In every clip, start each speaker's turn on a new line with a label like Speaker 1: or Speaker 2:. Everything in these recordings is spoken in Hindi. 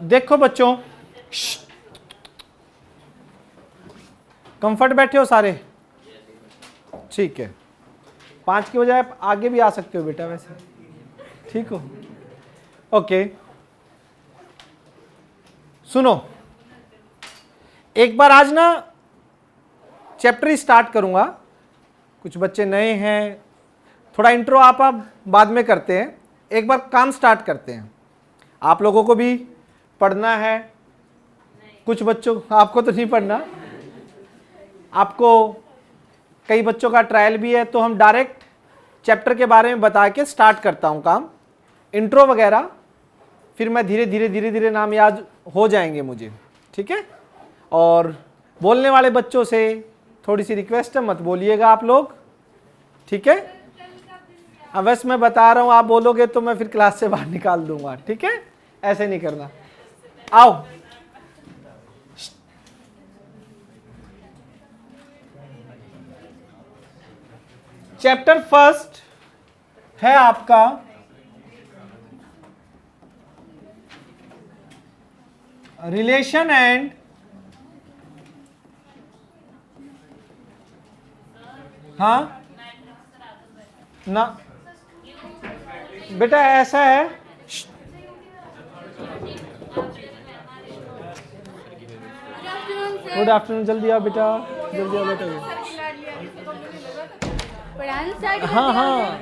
Speaker 1: देखो बच्चों, कंफर्ट बैठे हो सारे? ठीक है, 5 के बजाय आप आगे भी आ सकते हो बेटा, वैसे ठीक हो? ओके, सुनो, एक बार आज ना चैप्टर स्टार्ट करूंगा। कुछ बच्चे नए हैं, थोड़ा इंट्रो आप बाद में करते हैं। एक बार काम स्टार्ट करते हैं। आप लोगों को भी पढ़ना है, कुछ बच्चों, आपको तो नहीं पढ़ना, आपको कई बच्चों का ट्रायल भी है, तो हम डायरेक्ट चैप्टर के बारे में बता के स्टार्ट करता हूं काम, इंट्रो वगैरह, फिर मैं धीरे धीरे नाम याद हो जाएंगे मुझे, ठीक है? और बोलने वाले बच्चों से थोड़ी सी रिक्वेस्ट है, मत बोलिएगा आप लोग, ठीक है? अब वैसे मैं बता रहा हूं, आप बोलोगे तो मैं फिर क्लास से बाहर निकाल दूंगा, ठीक है? ऐसे नहीं करना। आओ, चैप्टर फर्स्ट है आपका रिलेशन एंड हाँ ना बेटा, ऐसा है, गुड आफ्टरनून, जल्दी आओ बेटा, जल्दी आओ बेटा। हाँ हाँ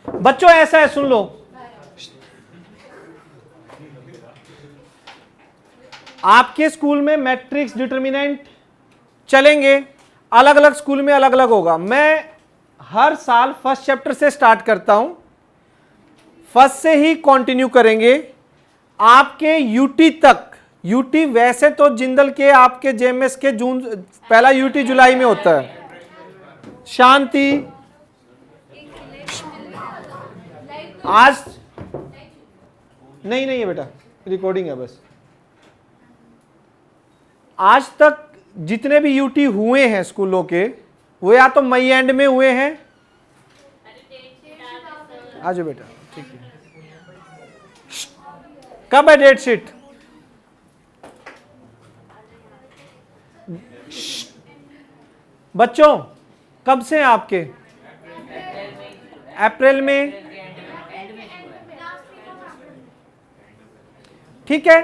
Speaker 1: बच्चों, ऐसा है, सुन लो, आपके स्कूल में मैट्रिक्स डिटर्मिनेंट चलेंगे, अलग अलग स्कूल में अलग अलग होगा। मैं हर साल फर्स्ट चैप्टर से स्टार्ट करता हूं, फर्स्ट से ही कंटिन्यू करेंगे आपके यूटी तक। यूटी वैसे तो जिंदल के आपके जेएमएस के जून, पहला यूटी जुलाई में होता है। शांति, आज नहीं है बेटा, रिकॉर्डिंग है बस। आज तक जितने भी यूटी हुए हैं स्कूलों के, वो या तो मई एंड में हुए हैं। आ जाओ बेटा, ठीक है। कब है डेट शीट? बच्चों कब से हैं आपके? अप्रैल में, ठीक है,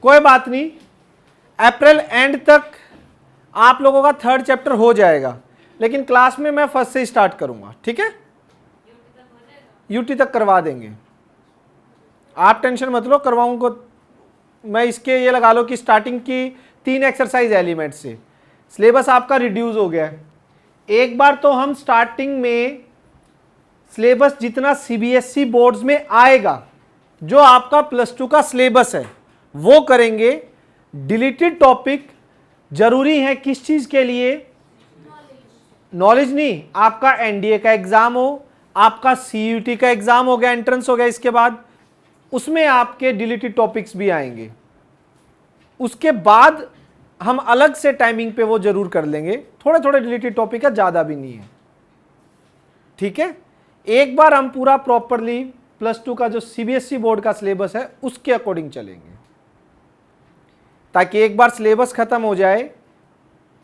Speaker 1: कोई बात नहीं, अप्रैल एंड तक आप लोगों का थर्ड चैप्टर हो जाएगा, लेकिन क्लास में मैं फर्स्ट से स्टार्ट करूंगा, ठीक है? यूटी तक करवा देंगे, आप टेंशन मत लो, करवाऊंगा मैं। इसके ये लगा लो कि स्टार्टिंग की 3 एक्सरसाइज एलिमेंट से सिलेबस आपका रिड्यूस हो गया है। एक बार तो हम स्टार्टिंग में सिलेबस जितना सीबीएसई बोर्ड्स में आएगा, जो आपका +2 का सिलेबस है, वो करेंगे। डिलीटेड टॉपिक जरूरी है किस चीज के लिए? नॉलेज नहीं, आपका एनडीए का एग्जाम हो, आपका सीयूटी का एग्जाम हो गया, एंट्रेंस हो गया, इसके बाद उसमें आपके डिलीटेड टॉपिक्स भी आएंगे। उसके बाद हम अलग से टाइमिंग पे वो जरूर कर लेंगे, थोड़े थोड़े डिलीटेड टॉपिक है, ज्यादा भी नहीं है, ठीक है? एक बार हम पूरा प्रॉपरली +2 का जो सीबीएसई बोर्ड का सिलेबस है उसके अकॉर्डिंग चलेंगे, ताकि एक बार सिलेबस खत्म हो जाए,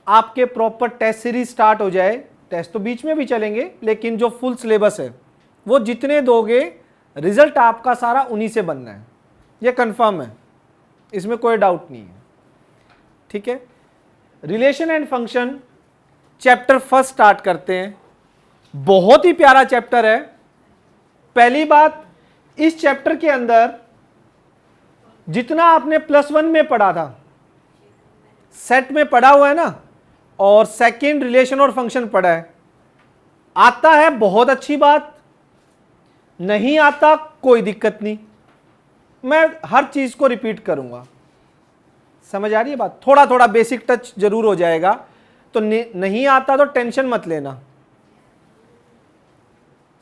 Speaker 1: आपके प्रॉपर टेस्ट सीरीज स्टार्ट हो जाए। टेस्ट तो बीच में भी चलेंगे, लेकिन जो फुल सिलेबस है वो जितने दोगे, रिजल्ट आपका सारा उन्हीं से बनना है, ये कंफर्म है, इसमें कोई डाउट नहीं है, ठीक है? Relation and function chapter first start करते हैं। बहुत ही प्यारा चैप्टर है। पहली बात, इस चैप्टर के अंदर जितना आपने +1 में पढ़ा था, सेट में पढ़ा हुआ है ना, और सेकंड रिलेशन और फंक्शन पढ़ा है, आता है, बहुत अच्छी बात, नहीं आता कोई दिक्कत नहीं, मैं हर चीज को रिपीट करूंगा। समझ आ रही है बात? थोड़ा थोड़ा बेसिक टच जरूर हो जाएगा, तो नहीं आता तो टेंशन मत लेना।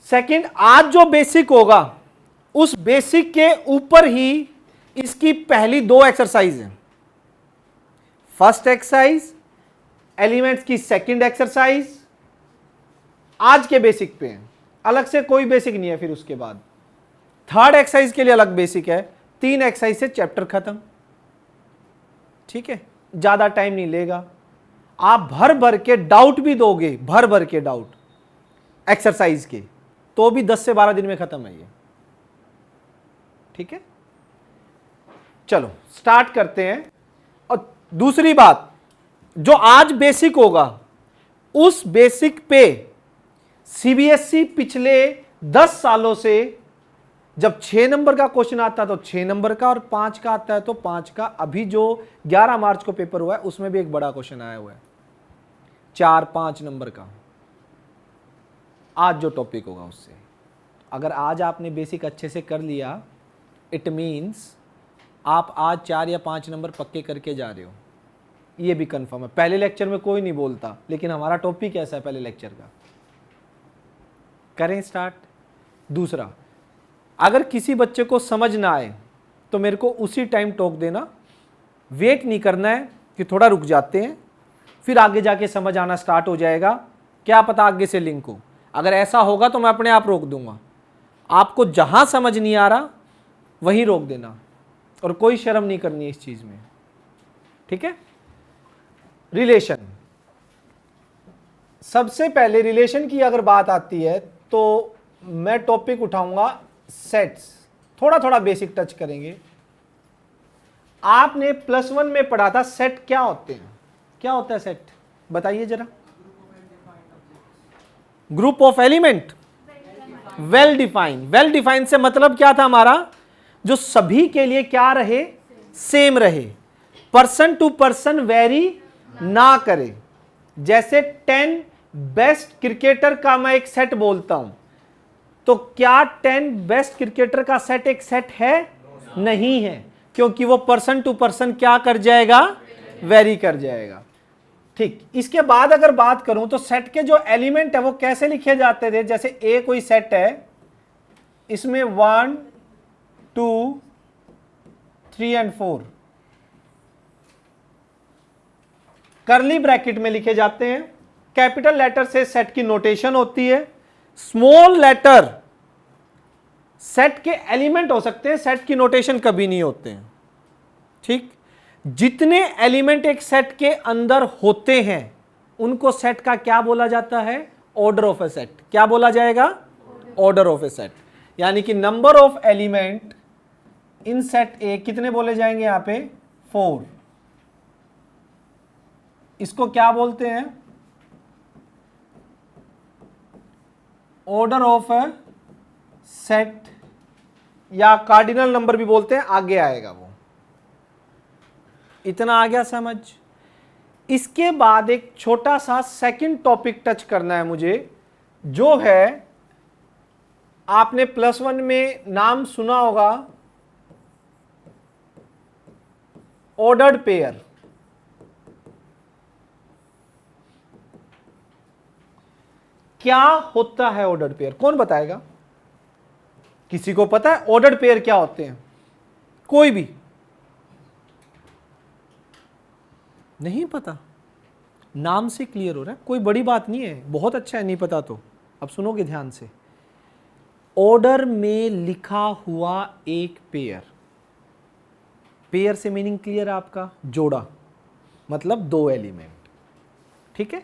Speaker 1: सेकंड, आज जो बेसिक होगा उस बेसिक के ऊपर ही इसकी पहली 2 एक्सरसाइज है। फर्स्ट एक्सरसाइज एलिमेंट्स की सेकंड एक्सरसाइज आज के बेसिक पे है, अलग से कोई बेसिक नहीं है। फिर उसके बाद थर्ड एक्सरसाइज के लिए अलग बेसिक है, 3 एक्सरसाइज से चैप्टर खत्म। ठीक है, ज्यादा टाइम नहीं लेगा। आप भर भर के डाउट भी दोगे, भर भर के डाउट एक्सरसाइज के, तो भी 10 से 12 दिन में खत्म है ये। ठीक है, चलो स्टार्ट करते हैं। और दूसरी बात, जो आज बेसिक होगा उस बेसिक पे सीबीएसई पिछले 10 सालों से जब 6 नंबर का क्वेश्चन आता है तो 6 नंबर का, और 5 का आता है तो 5 का। अभी जो 11 मार्च को पेपर हुआ है उसमें भी एक बड़ा क्वेश्चन आया हुआ है 4-5 नंबर का, आज जो टॉपिक होगा उससे। अगर आज आपने बेसिक अच्छे से कर लिया, इट मीन्स आप आज 4 या 5 नंबर पक्के करके जा रहे हो, ये भी कंफर्म है। पहले लेक्चर में कोई नहीं बोलता, लेकिन हमारा टॉपिक ऐसा है पहले लेक्चर का। करें स्टार्ट। दूसरा, अगर किसी बच्चे को समझ ना आए तो मेरे को उसी टाइम टोक देना, वेट नहीं करना है कि थोड़ा रुक जाते हैं फिर आगे जाके समझ आना स्टार्ट हो जाएगा, क्या पता आगे से लिंक हो। अगर ऐसा होगा तो मैं अपने आप रोक दूंगा। आपको जहां समझ नहीं आ रहा वहीं रोक देना, और कोई शर्म नहीं करनी है इस चीज में। ठीक है, रिलेशन। सबसे पहले रिलेशन की अगर बात आती है तो मैं टॉपिक उठाऊंगा सेट्स, थोड़ा थोड़ा बेसिक टच करेंगे। आपने +1 में पढ़ा था सेट क्या होते हैं, क्या होता है सेट, बताइए जरा। Group of element, well defined. Well defined से मतलब क्या था हमारा, जो सभी के लिए क्या रहे, सेम रहे, पर्सन टू पर्सन वेरी ना करे। जैसे 10 बेस्ट क्रिकेटर का मैं एक सेट बोलता हूं, तो क्या 10 बेस्ट क्रिकेटर का सेट एक सेट है? नहीं है, क्योंकि वो पर्सन टू पर्सन क्या कर जाएगा, वेरी कर जाएगा। ठीक, इसके बाद अगर बात करूं तो सेट के जो एलिमेंट है वो कैसे लिखे जाते थे। जैसे ए कोई सेट है, इसमें 1 2 3 और 4 करली ब्रैकेट में लिखे जाते हैं। कैपिटल लेटर से सेट की नोटेशन होती है, स्मॉल लेटर सेट के एलिमेंट हो सकते हैं, सेट की नोटेशन कभी नहीं होते हैं। ठीक, जितने एलिमेंट एक सेट के अंदर होते हैं उनको सेट का क्या बोला जाता है, ऑर्डर ऑफ ए सेट। क्या बोला जाएगा, ऑर्डर ऑफ ए सेट। यानी कि number of element in set ए कितने बोले जाएंगे, यहां पे 4। इसको क्या बोलते हैं, ऑर्डर ऑफ ए सेट, या कार्डिनल नंबर भी बोलते हैं, आगे आएगा वो। इतना आ गया समझ। इसके बाद एक छोटा सा सेकंड टॉपिक टच करना है मुझे, जो है आपने +1 में नाम सुना होगा ऑर्डर्ड पेयर। क्या होता है ऑर्डर्ड पेयर, कौन बताएगा? किसी को पता है ऑर्डर्ड पेयर क्या होते हैं? कोई भी नहीं पता? नाम से क्लियर हो रहा है, कोई बड़ी बात नहीं है, बहुत अच्छा है नहीं पता तो। अब सुनोगे ध्यान से, ऑर्डर में लिखा हुआ एक पेयर, पेयर से मीनिंग क्लियर है आपका, जोड़ा, मतलब 2 एलिमेंट। ठीक है,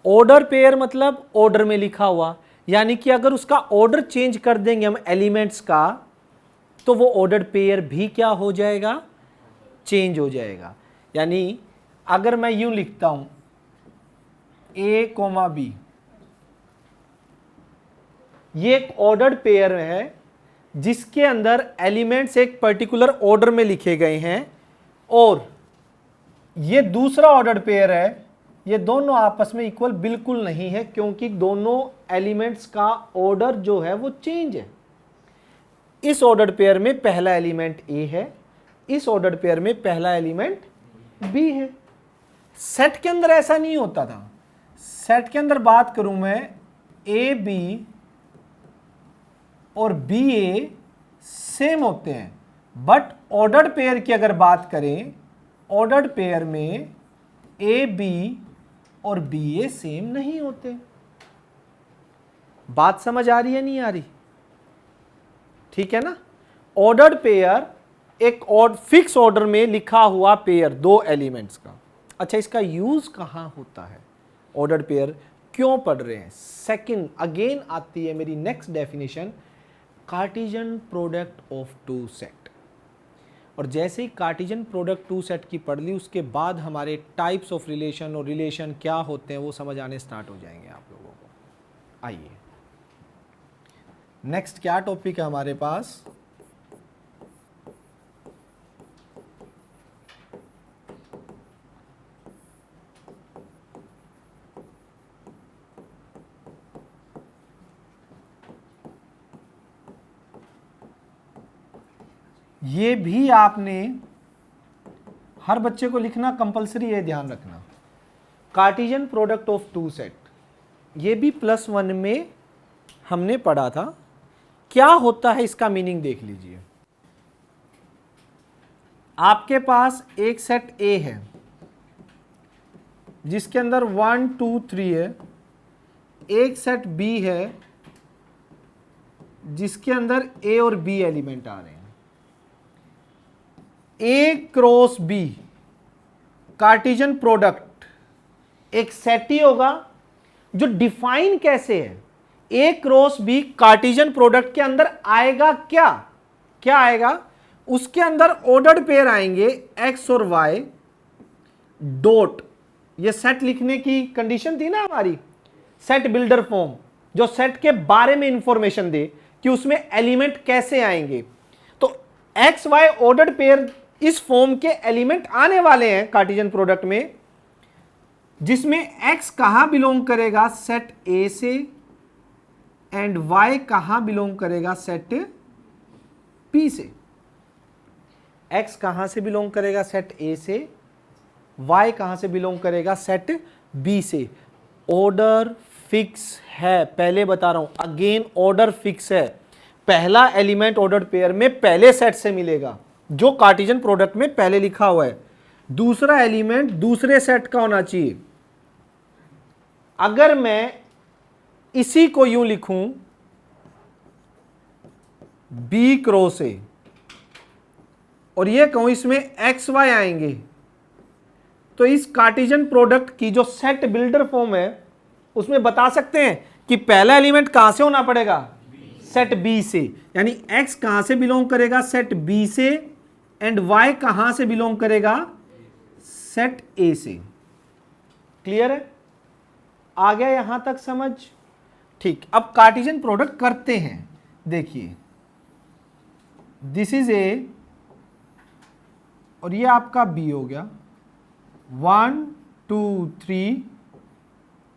Speaker 1: ऑर्डर पेयर मतलब ऑर्डर में लिखा हुआ, यानी कि अगर उसका ऑर्डर चेंज कर देंगे हम एलिमेंट्स का, तो वो ऑर्डर्ड पेयर भी क्या हो जाएगा, चेंज हो जाएगा। यानी अगर मैं यूं लिखता हूं A, B, ये एक ऑर्डर्ड पेयर है जिसके अंदर एलिमेंट्स एक पर्टिकुलर ऑर्डर में लिखे गए हैं, और ये दूसरा ऑर्डर्ड पेयर है। ये दोनों आपस में इक्वल बिल्कुल नहीं है, क्योंकि दोनों एलिमेंट्स का ऑर्डर जो है वो चेंज है। इस ऑर्डर्ड पेयर में पहला एलिमेंट A है, इस ऑर्डर्ड पेयर में पहला एलिमेंट B है। सेट के अंदर ऐसा नहीं होता था। सेट के अंदर बात करूं मैं, AB और BA सेम होते हैं, बट ऑर्डर्ड पेयर की अगर बात करें, ऑर्डर्ड पेयर में AB और BA सेम नहीं होते। बात समझ आ रही है नहीं आ रही? ठीक है ना। ऑर्डर्ड पेयर एक और फिक्स ऑर्डर में लिखा हुआ पेयर दो एलिमेंट्स का। अच्छा, इसका यूज कहां होता है, ऑर्डर्ड पेयर क्यों पढ़ रहे हैं। सेकंड अगेन आती है मेरी next definition, Cartesian product of two set. और जैसे ही कार्टेशियन प्रोडक्ट टू सेट की पढ़ ली, उसके बाद हमारे टाइप्स ऑफ रिलेशन और रिलेशन क्या होते हैं वो समझ आने स्टार्ट हो जाएंगे आप लोगों को। आइए नेक्स्ट क्या टॉपिक है हमारे पास, ये भी आपने हर बच्चे को लिखना कंपलसरी है, ध्यान रखना। Cartesian product of two set, ये भी +1 में हमने पढ़ा था। क्या होता है इसका मीनिंग देख लीजिए। आपके पास एक सेट ए है जिसके अंदर 1 2 3 है, एक सेट बी है जिसके अंदर ए और बी एलिमेंट आ रहे हैं। A cross B Cartesian product एक सेट ही होगा जो डिफाइन कैसे है, ए क्रॉस बी कार्टेशियन प्रोडक्ट के अंदर आएगा क्या, क्या आएगा, उसके अंदर ऑर्डर्ड पेयर आएंगे एक्स और वाई डॉट। ये सेट लिखने की कंडीशन थी ना हमारी, सेट बिल्डर फॉर्म, जो सेट के बारे में इंफॉर्मेशन दे कि उसमें एलिमेंट कैसे आएंगे। तो एक्स वाई ऑर्डर्ड पेयर इस फॉर्म के एलिमेंट आने वाले हैं कार्टेशियन प्रोडक्ट में, जिसमें एक्स कहां बिलोंग करेगा, सेट ए से, एंड वाई कहां बिलोंग करेगा, सेट पी से। एक्स कहां से बिलोंग करेगा, सेट ए से, वाई कहां से बिलोंग करेगा, सेट बी से। ऑर्डर फिक्स है, पहले बता रहा हूं अगेन, ऑर्डर फिक्स है। पहला एलिमेंट ऑर्डर्ड पेयर में पहले सेट से मिलेगा जो कार्टेशियन प्रोडक्ट में पहले लिखा हुआ है, दूसरा एलिमेंट दूसरे सेट का होना चाहिए। अगर मैं इसी को यूं लिखूं बी क्रॉस ए और ये कहूं इसमें एक्स वाई आएंगे, तो इस कार्टेशियन प्रोडक्ट की जो सेट बिल्डर फॉर्म है उसमें बता सकते हैं कि पहला एलिमेंट कहां से होना पड़ेगा, सेट बी से। यानी एक्स कहां से बिलोंग करेगा, सेट बी से, एंड वाई कहां से बिलोंग करेगा, सेट ए से। क्लियर है, आ गया यहां तक समझ। ठीक, अब कार्टेशियन प्रोडक्ट करते हैं। देखिए दिस इज ए और ये आपका बी हो गया, 1 2 3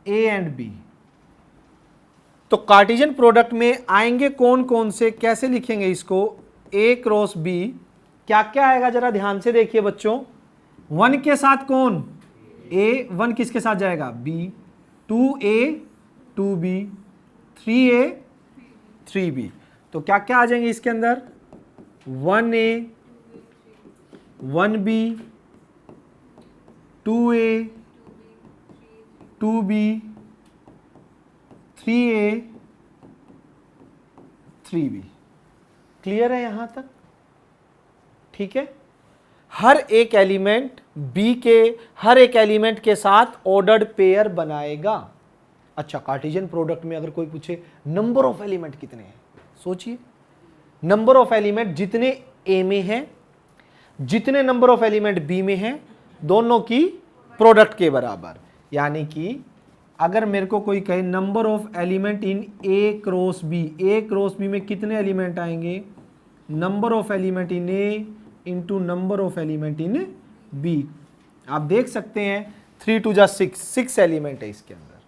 Speaker 1: ए एंड बी। तो कार्टेशियन प्रोडक्ट में आएंगे कौन कौन से, कैसे लिखेंगे इसको, ए क्रॉस बी क्या क्या आएगा जरा ध्यान से देखिए बच्चों। 1 के साथ कौन, ए, 1 किसके साथ जाएगा, B, 2a 2b, 3a 3b। तो क्या क्या आ जाएंगे इसके अंदर, 1a 1b 2a 2b 3a 3b। Clear है यहां तक, ठीक है। हर एक एलिमेंट बी के हर एक एलिमेंट के साथ ऑर्डर्ड पेयर बनाएगा। अच्छा, कार्टेशियन प्रोडक्ट में अगर कोई पूछे नंबर ऑफ एलिमेंट कितने हैं, सोचिए नंबर ऑफ एलिमेंट जितने ए में है, जितने नंबर ऑफ एलिमेंट बी में है, दोनों की प्रोडक्ट के बराबर। यानी कि अगर मेरे को कोई कहे number of element in A cross B, A cross B में कितने एलिमेंट आएंगे, number of element in A into number of element in B. आप देख सकते हैं 3 2 जा 6 एलिमेंट है इसके अंदर।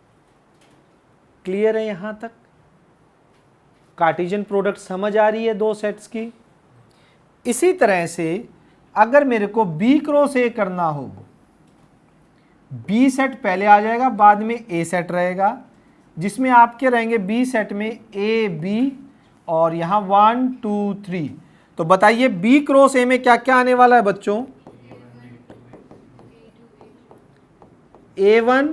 Speaker 1: क्लियर है यहां तक, कार्टेशियन प्रोडक्ट समझ आ रही है दो सेट्स की। इसी तरह से अगर मेरे को बी क्रॉस ए करना हो, बी सेट पहले आ जाएगा, बाद में ए सेट रहेगा, जिसमें आपके रहेंगे बी सेट में ए बी और यहां 1 2 3। तो बताइए बी क्रॉस ए में क्या क्या आने वाला है बच्चों, A1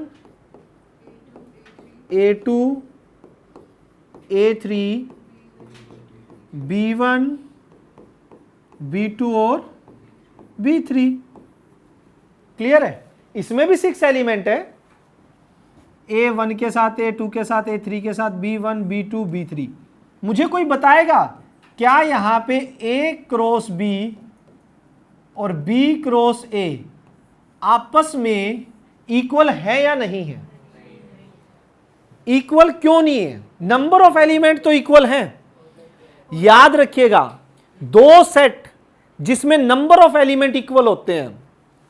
Speaker 1: A2 A3 B1 B2 और B3। क्लियर है? इसमें भी 6 एलिमेंट है, A1 के साथ, A2 के साथ, A3 के साथ, B1 B2 B3। मुझे कोई बताएगा क्या यहां पे A क्रॉस B और B क्रॉस A आपस में इक्वल है या नहीं है? इक्वल क्यों नहीं है? नंबर ऑफ एलिमेंट तो इक्वल हैं। याद रखिएगा, दो सेट जिसमें नंबर ऑफ एलिमेंट इक्वल होते हैं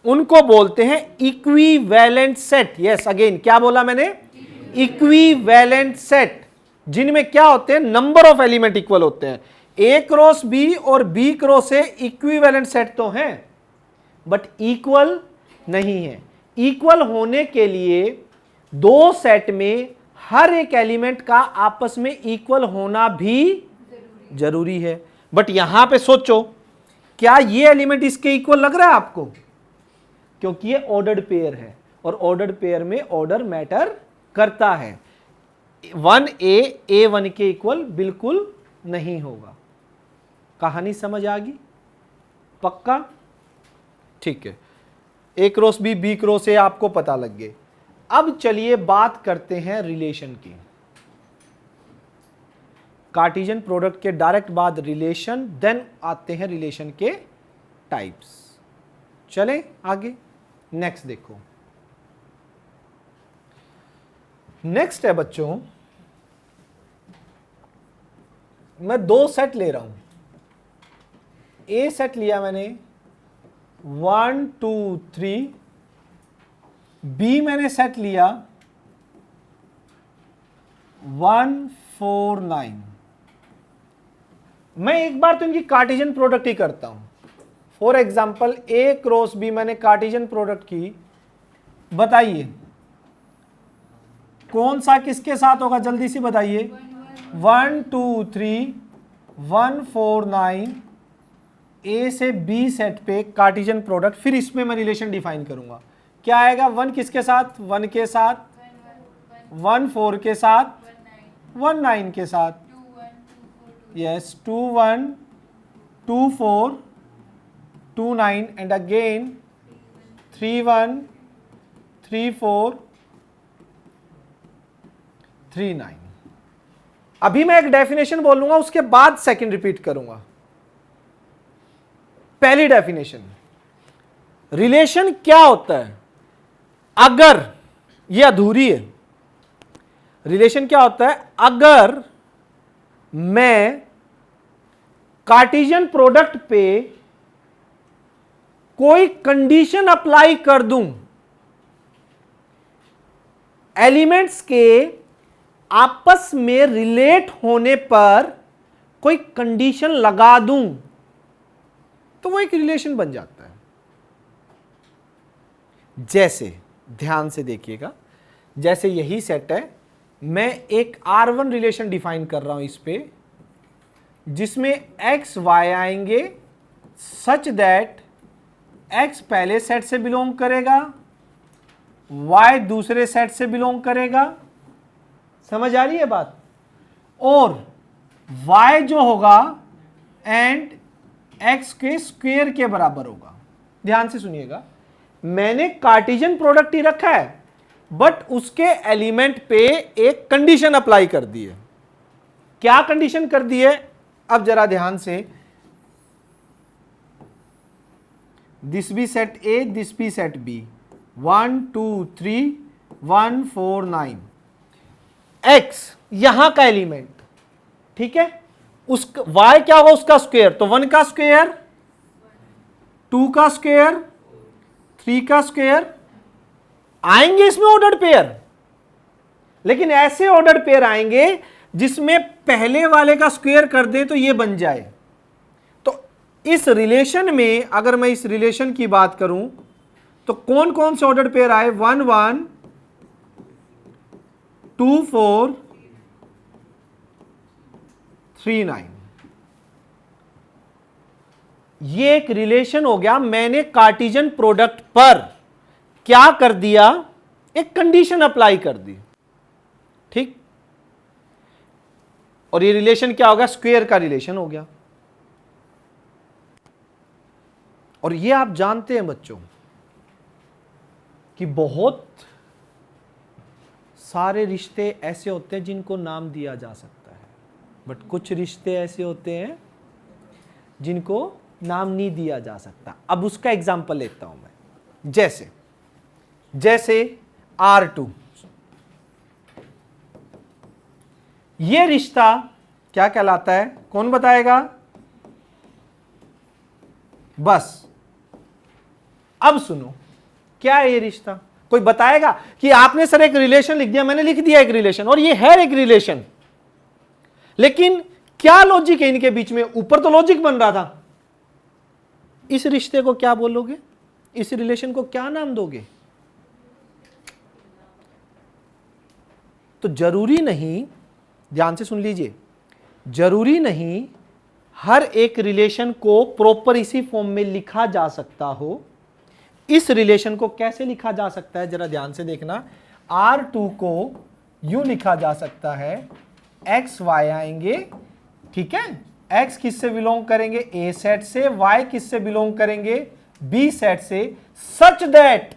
Speaker 1: उनको बोलते हैं इक्विवेलेंट सेट। यस, अगेन क्या बोला मैंने? इक्विवेलेंट सेट, जिनमें क्या होते हैं? नंबर ऑफ एलिमेंट इक्वल होते हैं। ए क्रॉस बी और B cross A equivalent set तो हैं, बट इक्वल नहीं है। इक्वल होने के लिए दो सेट में हर एक एलिमेंट का आपस में इक्वल होना भी जरूरी है। बट यहां पे सोचो, क्या ये एलिमेंट इसके इक्वल लग रहा है आपको? क्योंकि ये ऑर्डर्ड पेयर है और ऑर्डर्ड पेयर में ऑर्डर मैटर करता है। 1A A1 के इक्वल बिल्कुल नहीं होगा। कहानी समझ आ गई? पक्का? ठीक है, A cross B B cross A आपको पता लग गए। अब चलिए बात करते हैं रिलेशन की। कार्टेशियन प्रोडक्ट के डायरेक्ट बाद रिलेशन, देन आते हैं रिलेशन के टाइप्स। चलें आगे, नेक्स्ट देखो। नेक्स्ट है बच्चों, मैं दो सेट ले रहा हूं। ए सेट लिया मैंने 1 2 3, बी मैंने सेट लिया 1 4 9। मैं एक बार तो इनकी कार्टेशियन प्रोडक्ट ही करता हूं। For example A cross B मैंने कार्टेशियन प्रोडक्ट की, बताइए कौन सा किसके साथ होगा? जल्दी से बताइए। 1 2 3 1 4 9, ए से बी सेट पे कार्टेशियन प्रोडक्ट, फिर इसमें मैं रिलेशन डिफाइन करूंगा। क्या आएगा? 1 किसके साथ? 1 के साथ, 1 4 के साथ, 1 9 के साथ। Yes, 2 1 2 4 2 9 and again 3 1 3 4 3 9। अभी मैं एक डेफिनेशन बोलूंगा, उसके बाद सेकंड रिपीट करूंगा। पहली डेफिनेशन, रिलेशन क्या होता है? अगर ये अधूरी है। रिलेशन क्या होता है? अगर मैं कार्टेशियन प्रोडक्ट पे कोई कंडीशन अप्लाई कर दूं, एलिमेंट्स के आपस में रिलेट होने पर कोई कंडीशन लगा दूं, तो वो एक रिलेशन बन जाता है। जैसे ध्यान से देखिएगा, जैसे यही सेट है, मैं एक R1 रिलेशन डिफाइन कर रहा हूं इस पे, जिसमें x y आएंगे सच दैट x पहले सेट से बिलोंग करेगा, y दूसरे सेट से बिलोंग करेगा। समझ आ रही है बात? और y जो होगा एंड x के स्क्वायर के बराबर होगा। ध्यान से सुनिएगा, मैंने कार्टेशियन प्रोडक्ट ही रखा है, बट उसके एलिमेंट पे एक कंडीशन अप्लाई कर दी है। क्या कंडीशन कर दी है? अब जरा ध्यान से, this be set A, this be set B, 1 2 3 1 4 9, x यहां का एलिमेंट, ठीक है, उस y क्या होगा? उसका स्क्वायर, तो 1 का स्क्वायर, 2 का स्क्वायर, 3 का स्क्वायर आएंगे इसमें ऑर्डर्ड पेयर। लेकिन ऐसे ऑर्डर्ड पेयर आएंगे जिसमें पहले वाले का स्क्वायर कर दे तो ये बन जाए। तो इस रिलेशन में अगर मैं इस रिलेशन की बात करूं तो कौन कौन से ऑर्डर्ड पेयर आए? 1 1 2 4 3 9। ये एक रिलेशन हो गया। मैंने कार्टेशियन प्रोडक्ट पर क्या कर दिया? एक कंडीशन अप्लाई कर दी, ठीक। और ये रिलेशन क्या हो गया, स्क्वायर का रिलेशन हो गया। और ये आप जानते हैं बच्चों कि बहुत सारे रिश्ते ऐसे होते हैं जिनको नाम दिया जा सकता है, बट कुछ रिश्ते ऐसे होते हैं जिनको नाम नहीं दिया जा सकता। अब उसका एग्जांपल लेता हूं मैं, जैसे R2, ये रिश्ता क्या कहलाता है, कौन बताएगा? बस अब सुनो, क्या है ये रिश्ता, कोई बताएगा? कि आपने सर एक रिलेशन लिख दिया, मैंने लिख दिया एक रिलेशन, और ये है एक रिलेशन, लेकिन क्या लॉजिक है इनके बीच में? ऊपर तो लॉजिक बन रहा था। इस रिश्ते को क्या बोलोगे? इस रिलेशन को क्या नाम दोगे? तो जरूरी नहीं, ध्यान से सुन लीजिए, जरूरी नहीं हर एक रिलेशन को प्रॉपर इसी फॉर्म में लिखा जा सकता हो। इस रिलेशन को कैसे लिखा जा सकता है, जरा ध्यान से देखना। R2 को यूं लिखा जा सकता है, एक्स वाई आएंगे, ठीक है, एक्स किससे बिलोंग करेंगे, ए सेट से, वाई किससे बिलोंग करेंगे, बी सेट से, such that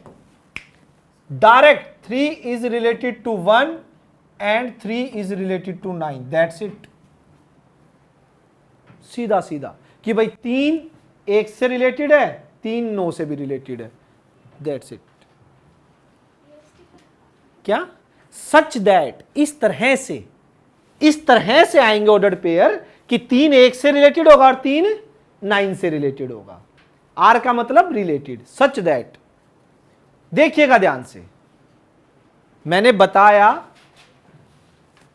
Speaker 1: direct 3 is related to 1 and 3 is related to 9, that's इट। सीधा सीधा कि भाई 3 1 से रिलेटेड है, 3 9 से भी रिलेटेड है, दैट्स इट। क्या? सच दैट, इस तरह से आएंगे ऑर्डर्ड पेयर कि 3 1 से रिलेटेड होगा और 3 9 से रिलेटेड होगा। आर का मतलब रिलेटेड, सच दैट। देखिएगा ध्यान से, मैंने बताया,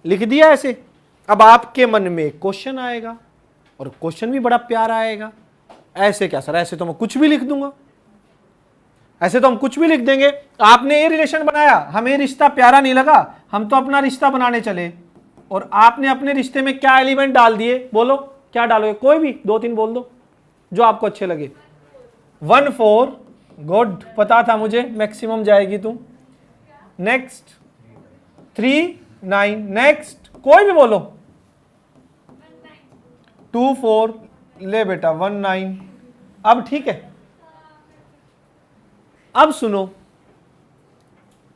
Speaker 1: लिख दिया ऐसे। अब आपके मन में क्वेश्चन आएगा, और क्वेश्चन भी बड़ा प्यारा आएगा। ऐसे क्या सर, ऐसे तो मैं कुछ भी लिख दूंगा, ऐसे तो हम कुछ भी लिख देंगे। आपने ये रिलेशन बनाया, हमें रिश्ता प्यारा नहीं लगा, हम तो अपना रिश्ता बनाने चले, और आपने अपने रिश्ते में क्या एलिमेंट डाल दिए? बोलो क्या डालोगे? कोई भी 2-3 बोल दो जो आपको अच्छे लगे। 1 4, गुड, पता था मुझे मैक्सिमम जाएगी तुम। नेक्स्ट 3 9, नेक्स्ट कोई भी बोलो। 2 4, ले बेटा 1 9। अब ठीक है, अब सुनो,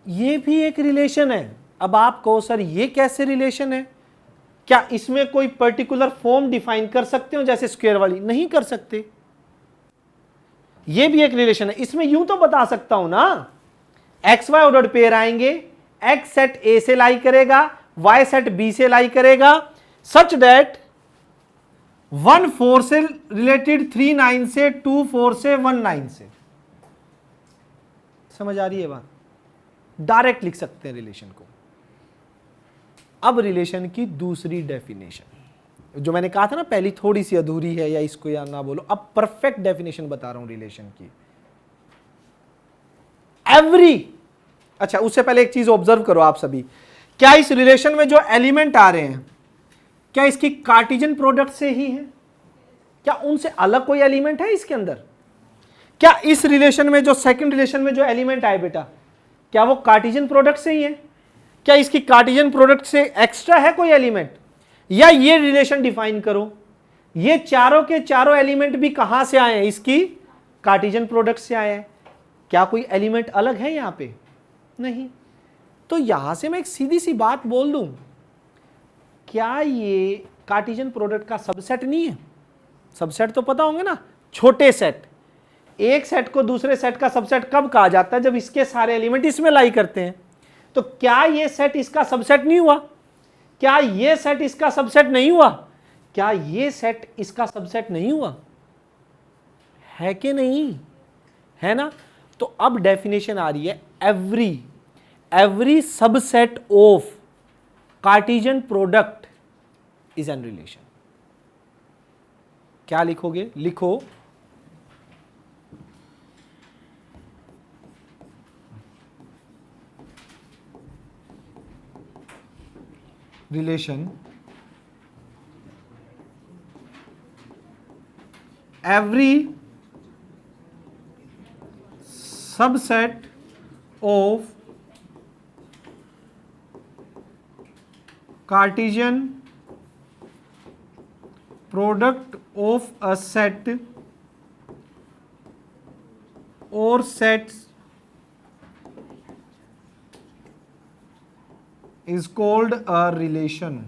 Speaker 1: ये भी एक रिलेशन है। अब आप कहो सर ये कैसे रिलेशन है? क्या इसमें कोई पर्टिकुलर फॉर्म डिफाइन कर सकते हो जैसे स्क्वायर वाली? नहीं कर सकते। ये भी एक रिलेशन है। इसमें यूं तो बता सकता हूं ना, एक्स वाई ऑर्डर्ड पेयर आएंगे, एक्स सेट ए से लाई करेगा, वाई सेट बी से लाई करेगा, सच दैट 1 4 से रिलेटेड 3 9 से, 2 4 से, 1 9 से। समझ आ रही है बात? डायरेक्ट लिख सकते हैं रिलेशन को। अब रिलेशन की दूसरी डेफिनेशन, जो मैंने कहा था ना पहली थोड़ी सी अधूरी है या इसको या ना बोलो, अब परफेक्ट डेफिनेशन बता रहा हूं रिलेशन की। एवरी, अच्छा उससे पहले एक चीज ऑब्जर्व करो आप सभी, क्या इस रिलेशन में जो एलिमेंट आ रहे हैं क्या इसकी कार्टेशियन प्रोडक्ट से ही है? क्या उनसे अलग कोई एलिमेंट है इसके अंदर? क्या इस रिलेशन में जो सेकंड रिलेशन में जो एलिमेंट आए बेटा, क्या वो कार्टेशियन प्रोडक्ट से ही है? क्या इसकी कार्टेशियन प्रोडक्ट से एक्स्ट्रा है कोई एलिमेंट? या ये रिलेशन डिफाइन करो, ये चारों के चारों एलिमेंट भी कहां से आए हैं? इसकी कार्टेशियन प्रोडक्ट से आए हैं। क्या कोई एलिमेंट अलग है यहां पे? नहीं। तो यहां से मैं एक सीधी सी बात बोल दूं, क्या ये कार्टेशियन प्रोडक्ट का सबसेट नहीं है? सबसेट तो पता होंगे ना, छोटे सेट। एक सेट को दूसरे सेट का सबसेट कब कहा जाता है? जब इसके सारे एलिमेंट इसमें लाई करते हैं। तो क्या ये सेट इसका सबसेट नहीं हुआ? क्या ये सेट इसका सबसेट नहीं हुआ? क्या ये सेट इसका सबसेट नहीं हुआ? है कि नहीं? है ना? तो अब डेफिनेशन आ रही है, every subset of Cartesian product is an relation. क्या लिखोगे? लिखो relation every subset of Cartesian product of a set और sets is called a relation.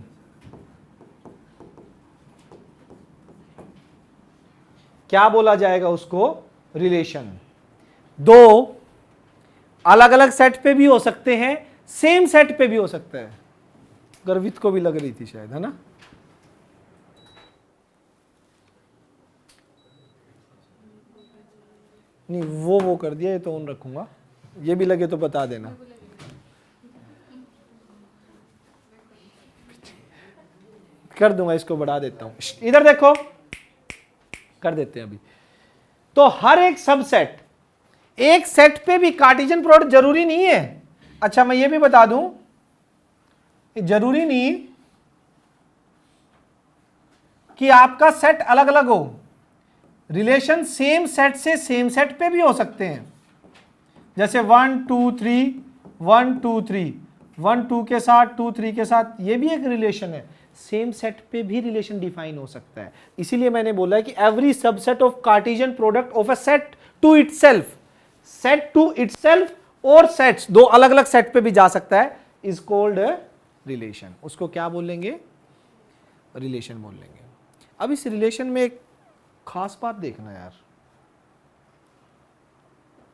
Speaker 1: क्या बोला जाएगा उसको? रिलेशन। दो अलग अलग सेट पे भी हो सकते हैं, सेम सेट पे भी हो सकता है। गर्वित को भी लग रही थी शायद, है ना? नहीं, वो कर दिया, ये तो ऑन रखूंगा। ये भी लगे तो बता देना। कर दूंगा, इसको बढ़ा देता हूं। इधर देखो, कर देते हैं अभी। तो हर एक सबसेट, एक सेट पे भी कार्टेशियन प्रोडक्ट जरूरी नहीं है। अच्छा, मैं ये भी बता दूं, जरूरी नहीं कि आपका सेट अलग अलग हो। रिलेशन सेम सेट से सेम सेट पे भी हो सकते हैं। जैसे 1 2 3 1 2 3 1 2 के साथ 2 3 के साथ, ये भी एक रिलेशन है। सेम सेट पे भी रिलेशन डिफाइन हो सकता है। इसीलिए मैंने बोला है कि every subset of Cartesian product of a set to itself, set to itself और सेट्स, दो अलग अलग सेट पे भी जा सकता है, इज कॉल्ड रिलेशन। उसको क्या बोलेंगे? रिलेशन बोल लेंगे। अब इस रिलेशन में एक खास बात देखना यार,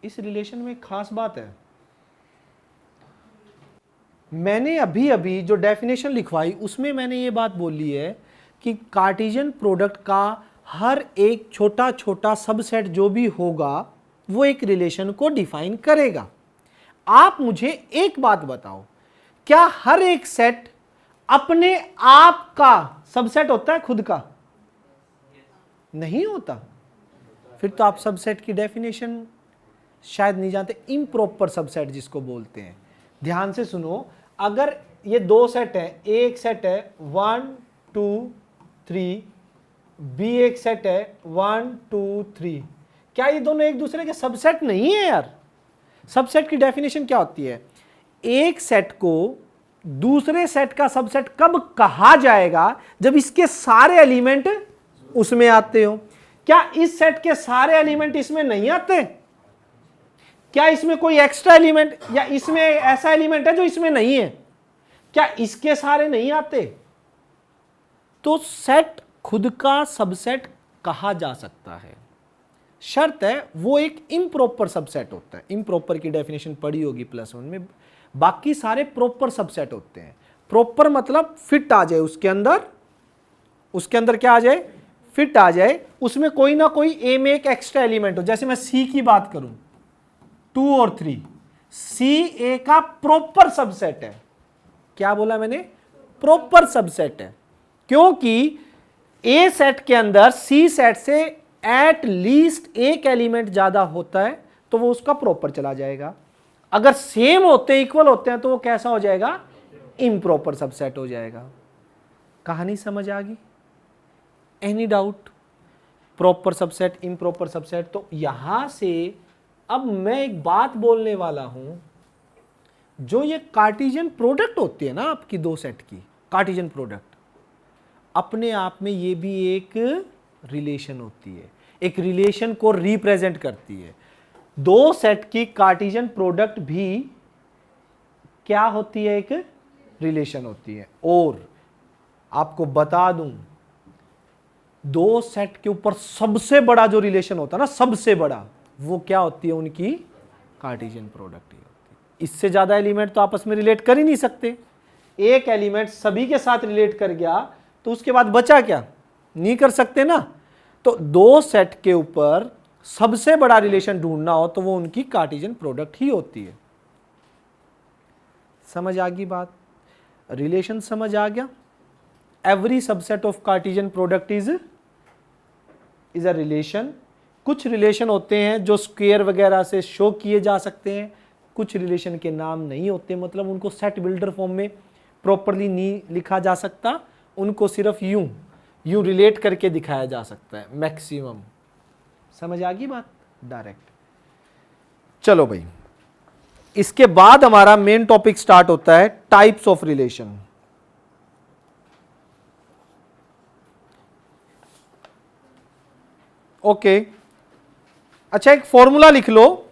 Speaker 1: इस रिलेशन में एक खास बात है। मैंने अभी अभी जो डेफिनेशन लिखवाई उसमें मैंने ये बात बोली है कि कार्टेशियन प्रोडक्ट का हर एक छोटा छोटा सबसेट जो भी होगा वो एक रिलेशन को डिफाइन करेगा। आप मुझे एक बात बताओ, क्या हर एक सेट अपने आप का सबसेट होता है खुद का? नहीं होता। फिर तो आप सबसेट की डेफिनेशन शायद नहीं जानते। इम्प्रॉपर सबसेट जिसको बोलते हैं, ध्यान से सुनो। अगर ये दो सेट है, एक सेट है 1 2 3, बी एक सेट है 1 2 3, क्या ये दोनों एक दूसरे के सबसेट नहीं है यार? सबसेट की डेफिनेशन क्या होती है? एक सेट को दूसरे सेट का सबसेट कब कहा जाएगा? जब इसके सारे एलिमेंट उसमें आते हो। क्या इस सेट के सारे एलिमेंट इसमें नहीं आते? क्या इसमें कोई एक्स्ट्रा एलिमेंट या इसमें ऐसा एलिमेंट है जो इसमें नहीं है? क्या इसके सारे नहीं आते? तो सेट खुद का सबसेट कहा जा सकता है। शर्त है वो एक इम्प्रॉपर सबसेट होता है। इम्प्रॉपर की डेफिनेशन पढ़ी होगी +1 में। बाकी सारे प्रॉपर सबसेट होते हैं। प्रॉपर मतलब फिट आ जाए उसके अंदर क्या आ जाए? फिट आ जाए। उसमें कोई ना कोई ए में एक एक्स्ट्रा एलिमेंट हो। जैसे मैं सी की बात करूं, 2 और 3, सी ए का प्रॉपर सबसेट है। क्या बोला मैंने? प्रॉपर सबसेट है, क्योंकि ए सेट के अंदर सी सेट से एट लीस्ट एक एलिमेंट ज्यादा होता है तो वो उसका प्रॉपर चला जाएगा। अगर सेम होते हैं, इक्वल होते हैं, तो वो कैसा हो जाएगा? इम्प्रॉपर सबसेट हो जाएगा। कहानी समझ आ गई? Any doubt? Proper subset, improper subset. तो यहां से अब मैं एक बात बोलने वाला हूं, जो ये कार्टेशियन प्रोडक्ट होती है ना आपकी दो सेट की, कार्टेशियन प्रोडक्ट अपने आप में ये भी एक रिलेशन होती है, एक रिलेशन को रिप्रेजेंट करती है। दो सेट की कार्टेशियन प्रोडक्ट भी क्या होती है? एक रिलेशन होती है। और आपको बता दूं, दो सेट के ऊपर सबसे बड़ा जो रिलेशन होता है ना, सबसे बड़ा, वो क्या होती है? उनकी कार्टेशियन प्रोडक्ट ही होती है। इससे ज्यादा एलिमेंट तो आपस में रिलेट कर ही नहीं सकते। एक एलिमेंट सभी के साथ रिलेट कर गया तो उसके बाद बचा क्या? नहीं कर सकते ना। तो दो सेट के ऊपर सबसे बड़ा रिलेशन ढूंढना हो तो वो उनकी कार्टेशियन प्रोडक्ट ही होती है। समझ आ गई बात? रिलेशन समझ आ गया? Every subset of Cartesian product is a relation. कुछ रिलेशन होते हैं जो स्क्वायर वगैरह से शो किए जा सकते हैं, कुछ रिलेशन के नाम नहीं होते, मतलब उनको सेट बिल्डर फॉर्म में प्रॉपरली नहीं लिखा जा सकता, उनको सिर्फ यूं रिलेट करके दिखाया जा सकता है मैक्सिमम। समझ आ गई बात? डायरेक्ट। चलो भाई, इसके बाद हमारा मेन टॉपिक स्टार्ट होता है, टाइप्स ऑफ रिलेशन। ओके। अच्छा, एक फॉर्मूला लिख लो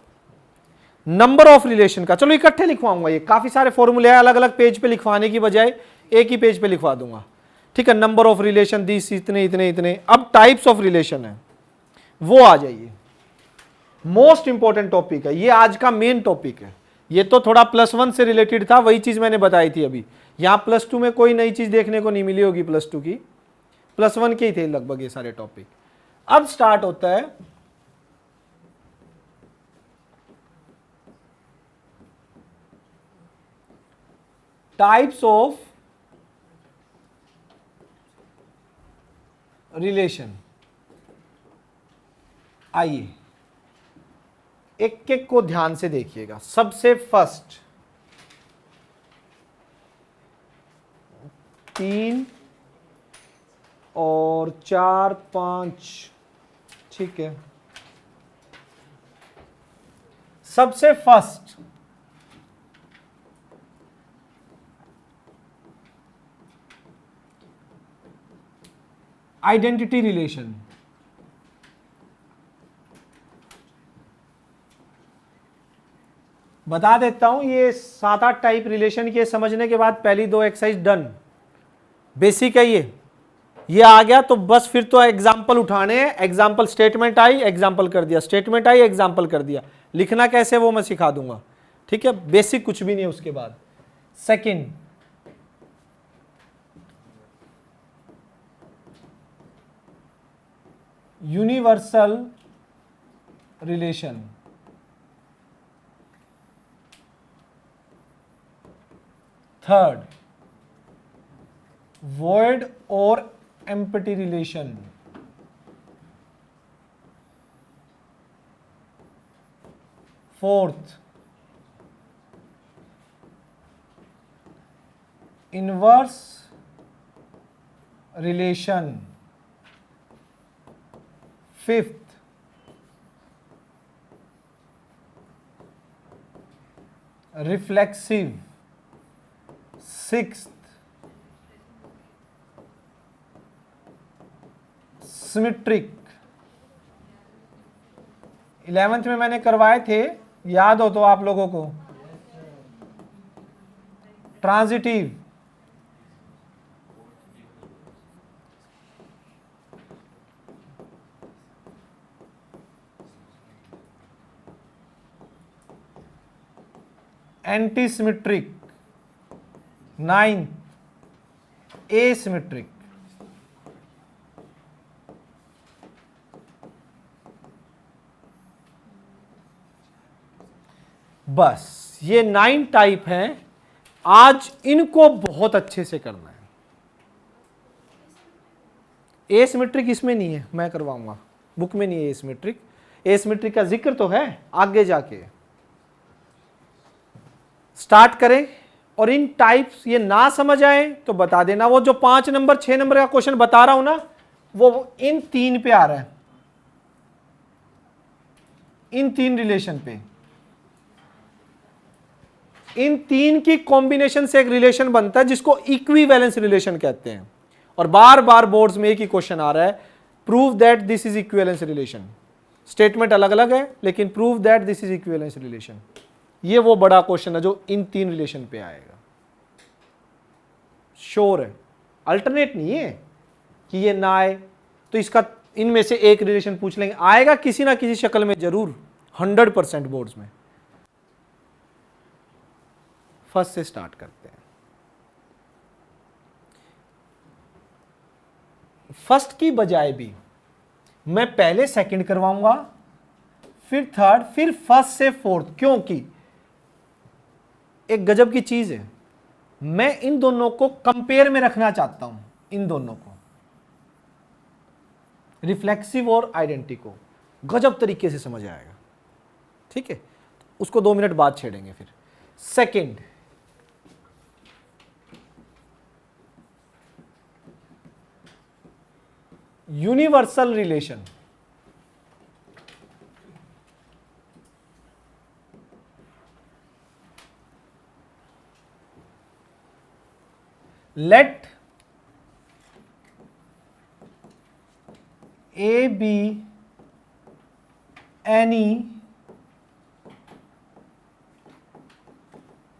Speaker 1: नंबर ऑफ रिलेशन का। चलो इकट्ठे लिखवाऊंगा, ये काफी सारे फॉर्मूले हैं, अलग अलग पेज पे लिखवाने की बजाय एक ही पेज पे लिखवा दूंगा। ठीक है, नंबर ऑफ रिलेशन दिस इतने इतने इतने। अब टाइप्स ऑफ रिलेशन है, वो आ जाइए। मोस्ट इंपॉर्टेंट टॉपिक है ये, आज का मेन टॉपिक है। ये तो थोड़ा +1 से रिलेटेड था, वही चीज मैंने बताई थी अभी। यहां +2 में कोई नई चीज देखने को नहीं मिली होगी, +2 की, +1 के ही थे लगभग ये सारे टॉपिक। अब स्टार्ट होता है टाइप्स ऑफ रिलेशन। आइए एक एक को ध्यान से देखिएगा। सबसे फर्स्ट 3 और 4 5, ठीक है। सबसे फर्स्ट आइडेंटिटी रिलेशन। बता देता हूं, ये 7-8 टाइप रिलेशन के समझने के बाद पहली 2 एक्सरसाइज डन, बेसिक है ये आ गया। तो बस फिर तो एग्जाम्पल उठाने हैं। एग्जाम्पल, स्टेटमेंट आई एग्जाम्पल कर दिया, स्टेटमेंट आई एग्जाम्पल कर दिया। लिखना कैसे वो मैं सिखा दूंगा, ठीक है। बेसिक कुछ भी नहीं है उसके बाद। Second, universal relation. Third, void और empty relation. Fourth, inverse relation. Fifth, reflexive. Sixth, symmetric. 11th में मैंने करवाए थे, याद हो तो आप लोगों को। Transitive. Anti symmetric. 9th, asymmetric. बस ये 9 टाइप हैं। आज इनको बहुत अच्छे से करना है। एसिमेट्रिक इसमें नहीं है, मैं करवाऊंगा, बुक में नहीं है एसिमेट्रिक। एसिमेट्रिक का जिक्र तो है आगे जाके। स्टार्ट करें, और इन टाइप्स ये ना समझ आए तो बता देना। वो जो 5 नंबर 6 नंबर का क्वेश्चन बता रहा हूं ना, वो इन 3 पे आ रहा है, इन 3 रिलेशन पे। इन 3 की कॉम्बिनेशन से एक रिलेशन बनता है जिसको इक्विवेलेंस रिलेशन कहते हैं। और बार बार बोर्ड्स में एक ही क्वेश्चन आ रहा है, prove that this is equivalence relation. Statement अलग अलग है लेकिन prove that this is equivalence relation. ये वो बड़ा क्वेश्चन है जो इन 3 रिलेशन पे आएगा। श्योर है, अल्टरनेट नहीं है कि ये ना आए तो इसका इनमें से एक रिलेशन पूछ लेंगे, आएगा किसी ना किसी शक्ल में जरूर, 100% बोर्ड्स में। फर्स्ट से स्टार्ट करते हैं। फर्स्ट की बजाय भी मैं पहले सेकंड करवाऊंगा, फिर थर्ड, फिर फर्स्ट से फोर्थ, क्योंकि एक गजब की चीज है, मैं इन दोनों को कंपेयर में रखना चाहता हूं। इन दोनों को, रिफ्लेक्सिव और आइडेंटिटी को, गजब तरीके से समझ आएगा, ठीक है। उसको 2 मिनट बाद छेड़ेंगे। फिर second, universal relation. Let A be any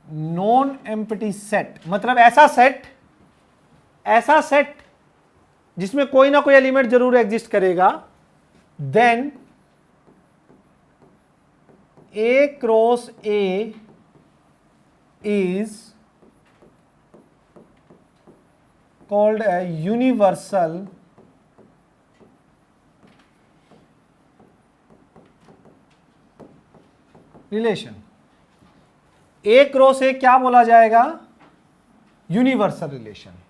Speaker 1: non empty set, मतलब ऐसा सेट जिसमें कोई ना कोई एलिमेंट जरूर एग्जिस्ट करेगा, then A cross A is called a universal relation. A cross A क्या बोला जाएगा? Universal relation.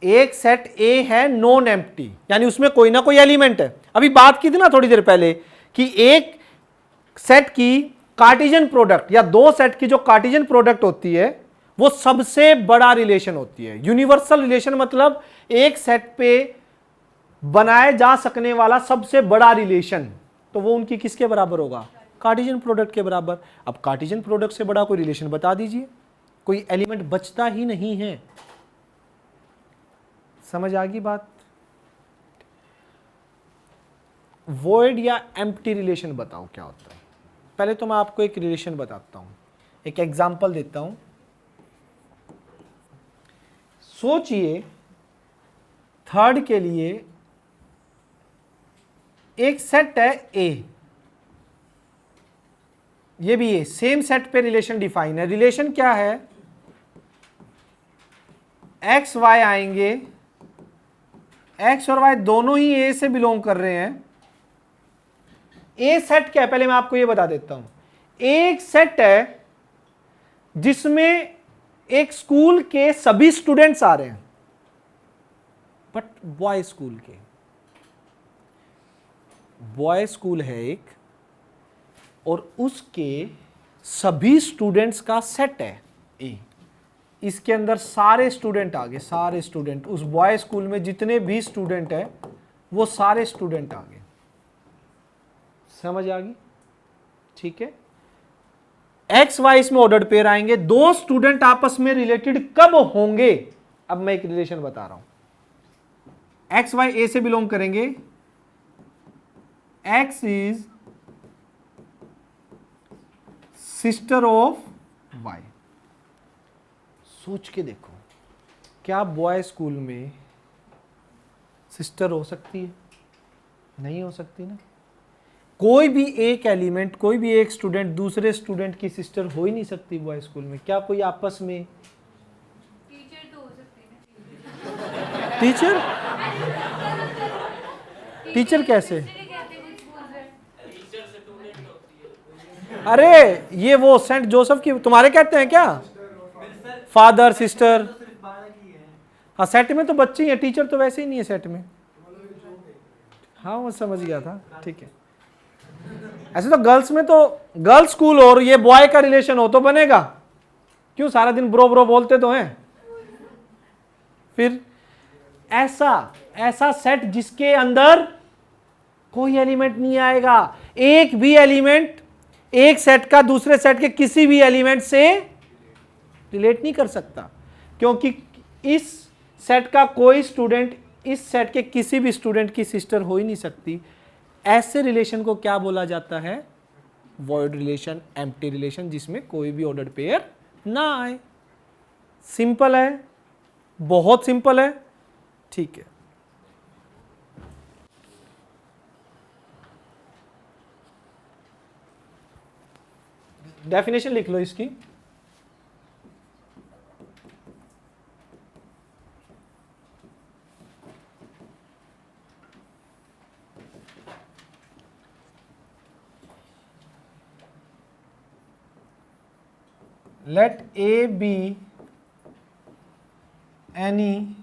Speaker 1: एक सेट A है नॉन एम्प्टी, यानी उसमें कोई ना कोई एलिमेंट है। अभी बात की थी ना थोड़ी देर पहले कि एक सेट की कार्टेशियन प्रोडक्ट या दो सेट की जो कार्टेशियन प्रोडक्ट होती है वो सबसे बड़ा रिलेशन होती है। यूनिवर्सल रिलेशन मतलब एक सेट पे बनाए जा सकने वाला सबसे बड़ा रिलेशन, तो वो उनकी किसके बराबर होगा? कार्टेशियन प्रोडक्ट के बराबर। अब कार्टेशियन प्रोडक्ट से बड़ा कोई रिलेशन बता दीजिए, कोई एलिमेंट बचता ही नहीं है। समझ आ गई बात? वॉइड या एम्प्टी रिलेशन बताओ क्या होता है। पहले तो मैं आपको एक रिलेशन बताता हूं, एक एग्जांपल देता हूं। सोचिए थर्ड के लिए एक सेट है ए, ये भी ए, सेम सेट पे रिलेशन डिफाइन है। रिलेशन क्या है? एक्स वाई आएंगे, एक्स और वाई दोनों ही ए से बिलोंग कर रहे हैं। ए सेट क्या है पहले मैं आपको ये बता देता हूं। एक सेट है जिसमें एक स्कूल के सभी स्टूडेंट्स आ रहे हैं, बट बॉय स्कूल के, बॉय स्कूल है एक, और उसके सभी स्टूडेंट्स का सेट है ए। इसके अंदर सारे स्टूडेंट आ गए, सारे स्टूडेंट, उस बॉय स्कूल में जितने भी स्टूडेंट हैं वो सारे स्टूडेंट आ गए। समझ आ गई? ठीक है। एक्स वाई इसमें ऑर्डर्ड पेयर आएंगे। दो स्टूडेंट आपस में रिलेटेड कब होंगे? अब मैं एक रिलेशन बता रहा हूं। एक्स वाई ए से बिलोंग करेंगे, X is sister of Y. सोच के देखो, क्या बॉय स्कूल में सिस्टर हो सकती है? नहीं हो सकती ना। कोई भी एक एलिमेंट, कोई भी एक स्टूडेंट दूसरे स्टूडेंट की सिस्टर हो ही नहीं सकती बॉय स्कूल में। क्या कोई आपस में
Speaker 2: टीचर तो हो सकते हैं।
Speaker 1: टीचर? टीचर कैसे? अरे ये वो सेंट जोसेफ की तुम्हारे कहते हैं क्या? Father sister. हाँ सेट में तो बच्चे ही हैं, टीचर तो वैसे ही नहीं है सेट में। हाँ वो समझ गया था, ठीक है। ऐसे तो गर्ल्स में तो गर्ल्स स्कूल और ये बॉय का रिलेशन हो तो बनेगा। क्यों सारा दिन ब्रो ब्रो बोलते तो हैं। फिर ऐसा सेट जिसके अंदर कोई एलिमेंट नहीं आएगा, एक भी एलिमेंट एक सेट का दूसरे सेट के किसी भी एलिमेंट से रिलेट नहीं कर सकता, क्योंकि इस सेट का कोई स्टूडेंट इस सेट के किसी भी स्टूडेंट की सिस्टर हो ही नहीं सकती। ऐसे रिलेशन को क्या बोला जाता है? वॉइड रिलेशन, एम्प्टी रिलेशन, जिसमें कोई भी ऑर्डर्ड पेयर ना आए। सिंपल है, बहुत सिंपल है, ठीक है। डेफिनेशन लिख लो इसकी। Let A be any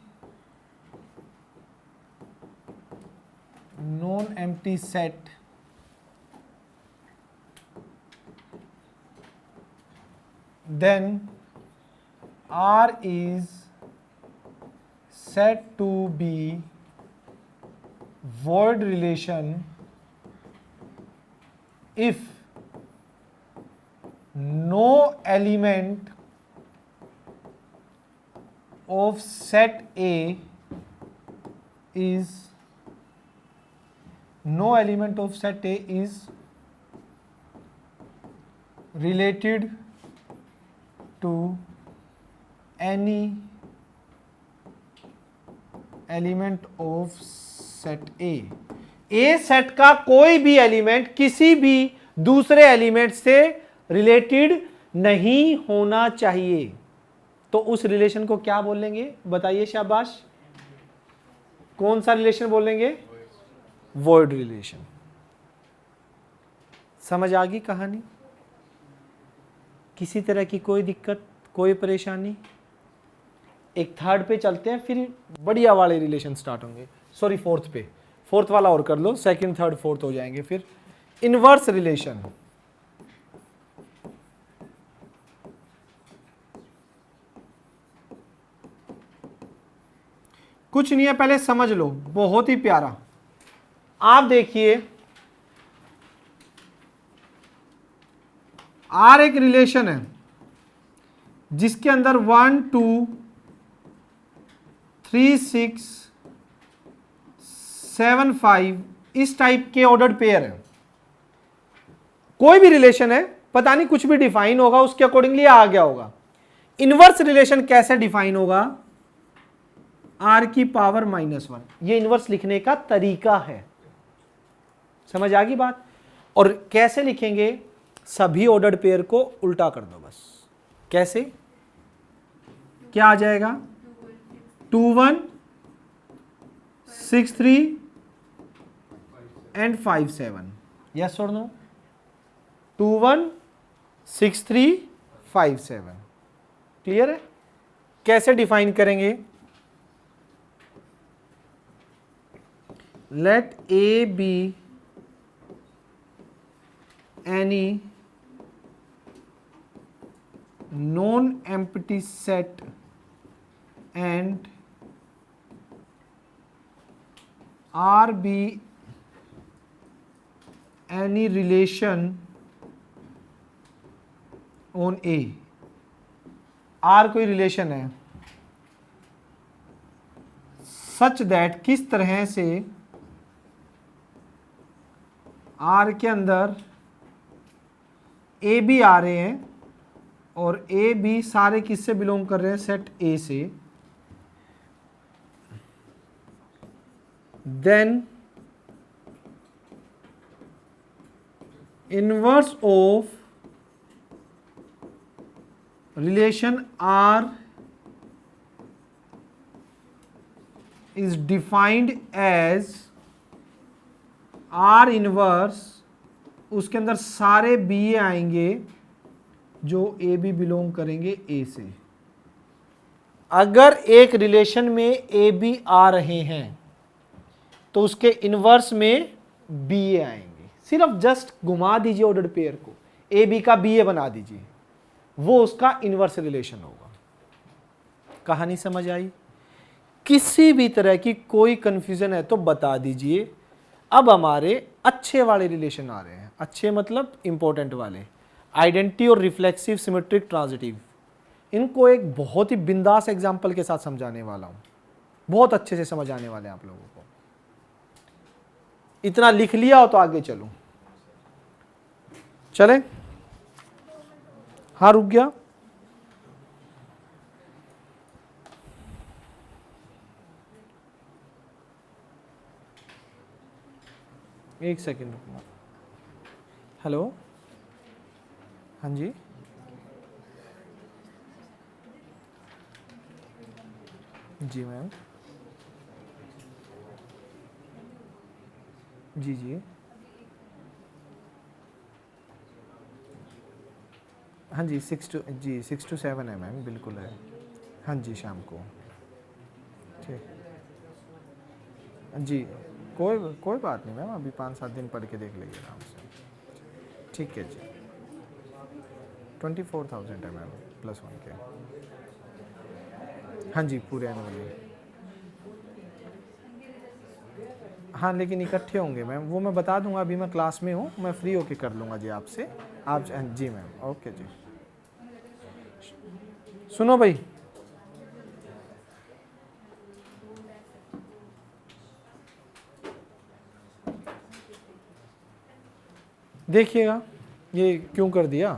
Speaker 1: non-empty set then R is said to be void relation if no element of set A is no element of set A is related to any element of set A set का कोई भी एलिमेंट किसी भी दूसरे एलिमेंट से रिलेटेड नहीं होना चाहिए। तो उस रिलेशन को क्या बोलेंगे बताइए शाबाश, कौन सा रिलेशन बोलेंगे? Void relation. समझ आ गई कहानी? किसी तरह की कोई दिक्कत, कोई परेशानी? एक थर्ड पे चलते हैं, फिर बढ़िया वाले रिलेशन स्टार्ट होंगे। सॉरी फोर्थ पे, फोर्थ वाला और कर लो, सेकंड थर्ड फोर्थ हो जाएंगे। फिर इनवर्स रिलेशन। कुछ नहीं है, पहले समझ लो, बहुत ही प्यारा। आप देखिए आर एक रिलेशन है जिसके अंदर 1 2 3 6 7 5 इस टाइप के ऑर्डर्ड पेयर है। कोई भी रिलेशन है, पता नहीं कुछ भी डिफाइन होगा, उसके अकॉर्डिंगली आ गया होगा। इनवर्स रिलेशन कैसे डिफाइन होगा? आर की पावर -1। ये इनवर्स लिखने का तरीका है। समझ आ गई बात? और कैसे लिखेंगे? सभी ऑर्डर्ड पेयर को उल्टा कर दो बस। कैसे? क्या आ जाएगा? 2 1 6 3 एंड 5 7। यस और नो? 2 1 6 3 5 7। क्लियर है? कैसे डिफाइन करेंगे? Let A be any non-empty set and R be any relation on A। R कोई रिलेशन है सच दैट, किस तरह से R के अंदर ए बी आ रहे हैं और ए बी सारे किससे बिलोंग कर रहे हैं? सेट ए से। Then inverse of relation R is defined as R inverse, उसके अंदर सारे बी ए आएंगे जो ए बी बिलोंग करेंगे ए से। अगर एक रिलेशन में ए बी आ रहे हैं तो उसके इनवर्स में बी ए आएंगे। सिर्फ जस्ट घुमा दीजिए ऑर्डर्ड पेयर को, ए बी का बी ए बना दीजिए, वो उसका इनवर्स रिलेशन होगा। कहानी समझ आई? किसी भी तरह की कोई कंफ्यूजन है तो बता दीजिए। अब हमारे अच्छे वाले रिलेशन आ रहे हैं। अच्छे मतलब इंपॉर्टेंट वाले, आइडेंटिटी और रिफ्लेक्सिव सिमेट्रिक ट्रांजिटिव। इनको एक बहुत ही बिंदास एग्जांपल के साथ समझाने वाला हूं, बहुत अच्छे से समझ आने वाले हैं आप लोगों को। इतना लिख लिया हो तो आगे चलूं? चले? हाँ रुक गया। एक सेकेंड रुकना। हेलो, हाँ जी, जी मैम, जी जी, हाँ जी 6 to 7 है मैम, बिल्कुल है। हाँ जी शाम को, ठीक जी। कोई बात नहीं मैम, अभी 5-7 दिन पढ़ के देख लीजिए आराम से। ठीक है जी। 24,000 है मैम +1 के। हाँ जी पूरे एनुअली। हाँ लेकिन इकट्ठे होंगे मैम, वो मैं बता दूंगा। अभी मैं क्लास में हूँ, मैं फ्री होके कर लूँगा जी आपसे। आप जी मैम, ओके जी। सुनो भाई, देखिएगा ये क्यों कर दिया,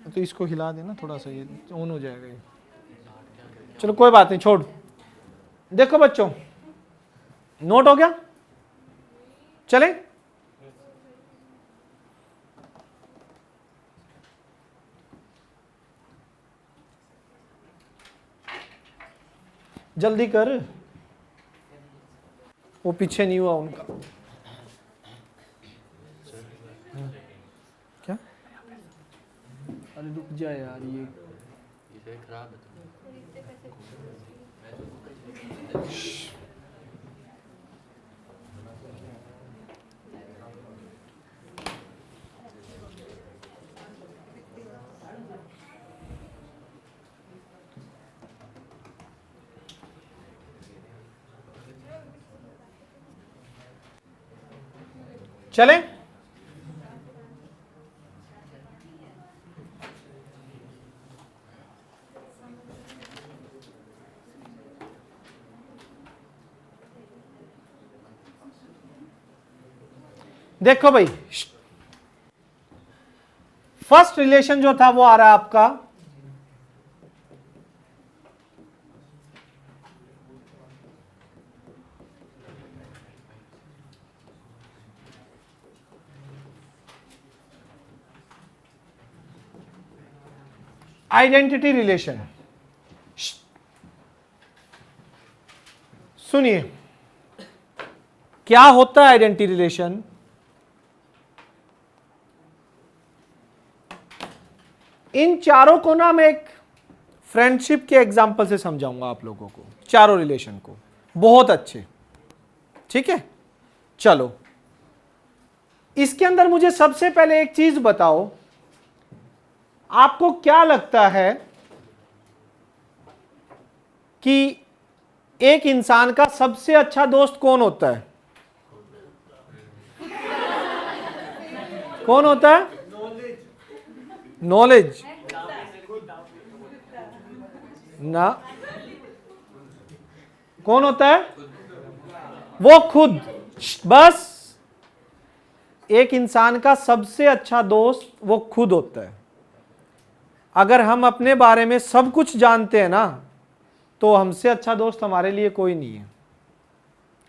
Speaker 1: तो इसको हिला देना थोड़ा सा, ये ऑन हो जाएगा ये। चलो कोई बात नहीं, छोड़। देखो बच्चों, नोट हो गया, चलें। जल्दी कर, वो पीछे नहीं हुआ उनका। क्या? अरे रुक जा यार, ये
Speaker 3: खराब है।
Speaker 1: चलें। देखो भाई, फर्स्ट रिलेशन जो था वो आ रहा है आपका आइडेंटिटी रिलेशन। सुनिए, क्या होता है आइडेंटिटी रिलेशन? इन चारों को ना मैं एक फ्रेंडशिप के एग्जांपल से समझाऊंगा आप लोगों को, चारों रिलेशन को बहुत अच्छे, ठीक है। चलो, इसके अंदर मुझे सबसे पहले एक चीज बताओ, आपको क्या लगता है कि एक इंसान का सबसे अच्छा दोस्त कौन होता है? कौन होता है? नॉलेज ना, कौन होता है? वो खुद। बस, एक इंसान का सबसे अच्छा दोस्त वो खुद होता है। अगर हम अपने बारे में सब कुछ जानते हैं ना, तो हमसे अच्छा दोस्त हमारे लिए कोई नहीं है।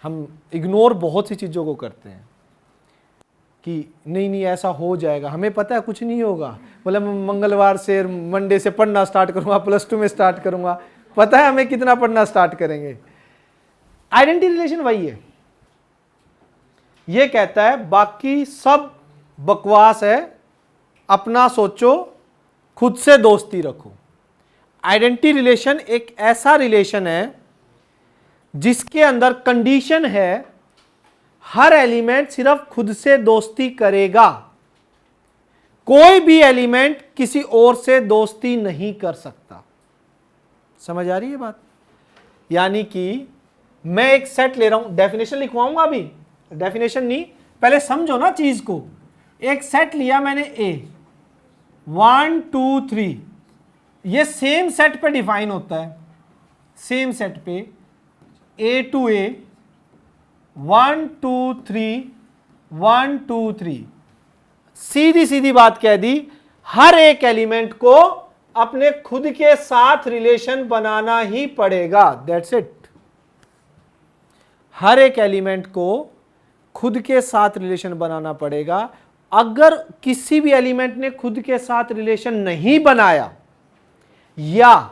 Speaker 1: हम इग्नोर बहुत सी चीज़ों को करते हैं कि नहीं नहीं ऐसा हो जाएगा, हमें पता है कुछ नहीं होगा। बोले मैं मंगलवार से मंडे से पढ़ना स्टार्ट करूंगा, +2 में स्टार्ट करूंगा, पता है हमें कितना पढ़ना स्टार्ट करेंगे। आइडेंटिटी रिलेशन वही है, ये कहता है बाकी सब बकवास है, अपना सोचो, खुद से दोस्ती रखो। आइडेंटिटी रिलेशन एक ऐसा रिलेशन है जिसके अंदर कंडीशन है हर एलिमेंट सिर्फ खुद से दोस्ती करेगा, कोई भी एलिमेंट किसी और से दोस्ती नहीं कर सकता। समझ आ रही है बात? यानी कि मैं एक सेट ले रहा हूं, डेफिनेशन लिखवाऊंगा अभी, डेफिनेशन नहीं, पहले समझो ना चीज को। एक सेट लिया मैंने A, 1 2 3, ये सेम सेट पे डिफाइन होता है, सेम सेट पे A to A, 1 2 3 1 2 3। सीधी सीधी बात कह दी, हर एक एलिमेंट को अपने खुद के साथ रिलेशन बनाना ही पड़ेगा, दैट्स इट। हर एक एलिमेंट को खुद के साथ रिलेशन बनाना पड़ेगा। अगर किसी भी एलिमेंट ने खुद के साथ रिलेशन नहीं बनाया या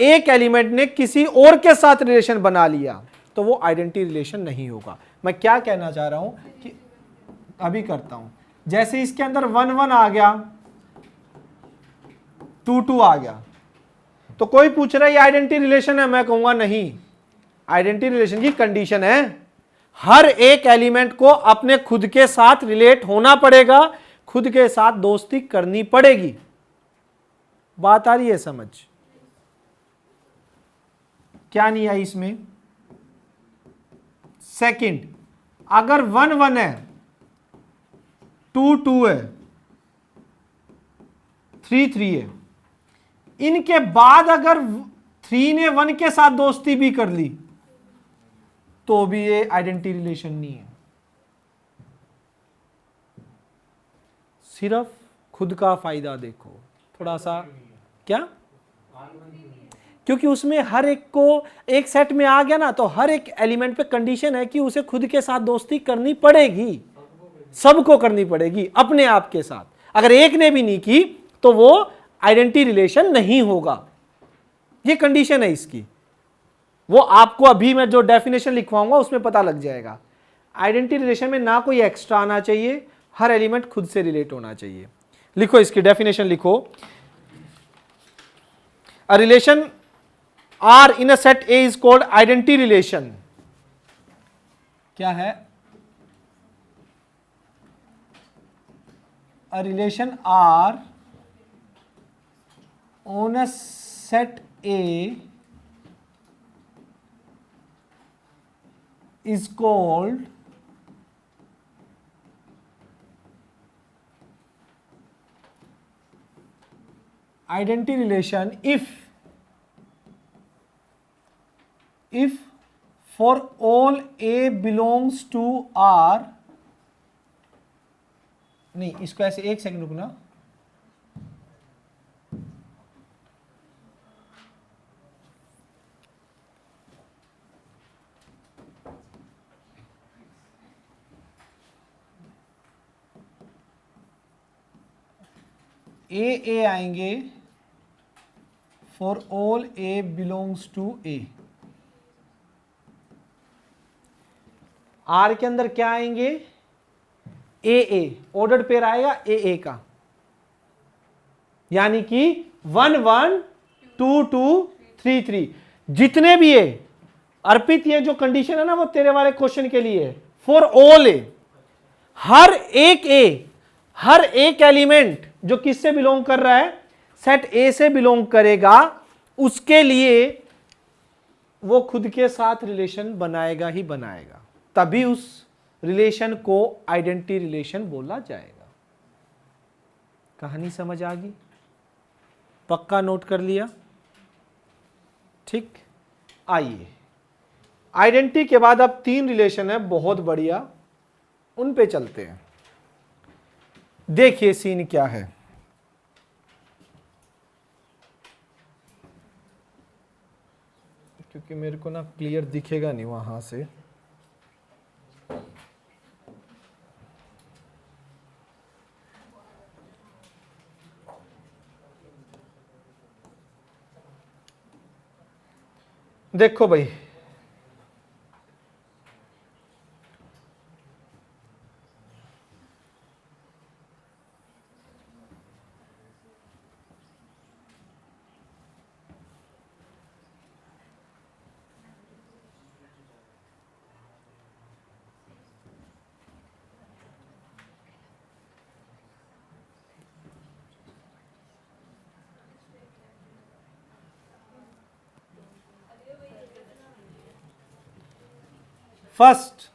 Speaker 1: एक एलिमेंट ने किसी और के साथ रिलेशन बना लिया, तो वो आइडेंटिटी रिलेशन नहीं होगा। मैं क्या कहना चाह रहा हूं कि अभी करता हूं, जैसे इसके अंदर 1 1 आ गया, 2 2 आ गया, तो कोई पूछ रहा है ये आइडेंटिटी रिलेशन है, मैं कहूंगा नहीं, आइडेंटिटी रिलेशन की कंडीशन है हर एक एलिमेंट को अपने खुद के साथ रिलेट होना पड़ेगा, खुद के साथ दोस्ती करनी पड़ेगी। बात आ रही है समझ? क्या नहीं आई इसमें? सेकंड, अगर 1 1 है, 2 2 है, 3 3 है, इनके बाद अगर 3 ने 1 के साथ दोस्ती भी कर ली तो भी ये आइडेंटिटी रिलेशन नहीं है। सिर्फ खुद का फायदा देखो, थोड़ा सा क्या, क्योंकि उसमें हर एक को एक सेट में आ गया ना, तो हर एक एलिमेंट पे कंडीशन है कि उसे खुद के साथ दोस्ती करनी पड़ेगी, सबको करनी पड़ेगी अपने आप के साथ। अगर एक ने भी नहीं की तो वो आइडेंटिटी रिलेशन नहीं होगा, ये कंडीशन है इसकी। वो आपको अभी मैं जो डेफिनेशन लिखवाऊंगा उसमें पता लग जाएगा। आइडेंटिटी रिलेशन में ना कोई एक्स्ट्रा आना चाहिए, हर एलिमेंट खुद से रिलेट होना चाहिए। लिखो इसकी डेफिनेशन लिखो, a relation R in a set A is called identity relation. क्या है? A relation R on a set A is called identity relation if for all A belongs to R, नहीं इसको ऐसे, एक सेकंड रुकना, ए आएंगे for all A belongs to A. R के अंदर क्या आएंगे? ए ऑर्डर्ड पेयर आएगा ए का, यानी कि 1 1 2 2 3 3 जितने भी ए। अर्पित ये जो कंडीशन है ना वो तेरे वाले क्वेश्चन के लिए है, फॉर ऑल ए, हर एक एलिमेंट जो किससे बिलोंग कर रहा है, सेट ए से बिलोंग करेगा, उसके लिए वो खुद के साथ रिलेशन बनाएगा ही बनाएगा, तभी उस रिलेशन को आइडेंटिटी रिलेशन बोला जाएगा। कहानी समझ आ गई? पक्का नोट कर लिया? ठीक, आइए आइडेंटिटी के बाद अब 3 रिलेशन है बहुत बढ़िया, उन पे चलते हैं। देखिए सीन क्या है। क्योंकि मेरे को ना क्लियर दिखेगा नहीं वहां से, देखो भाई, फर्स्ट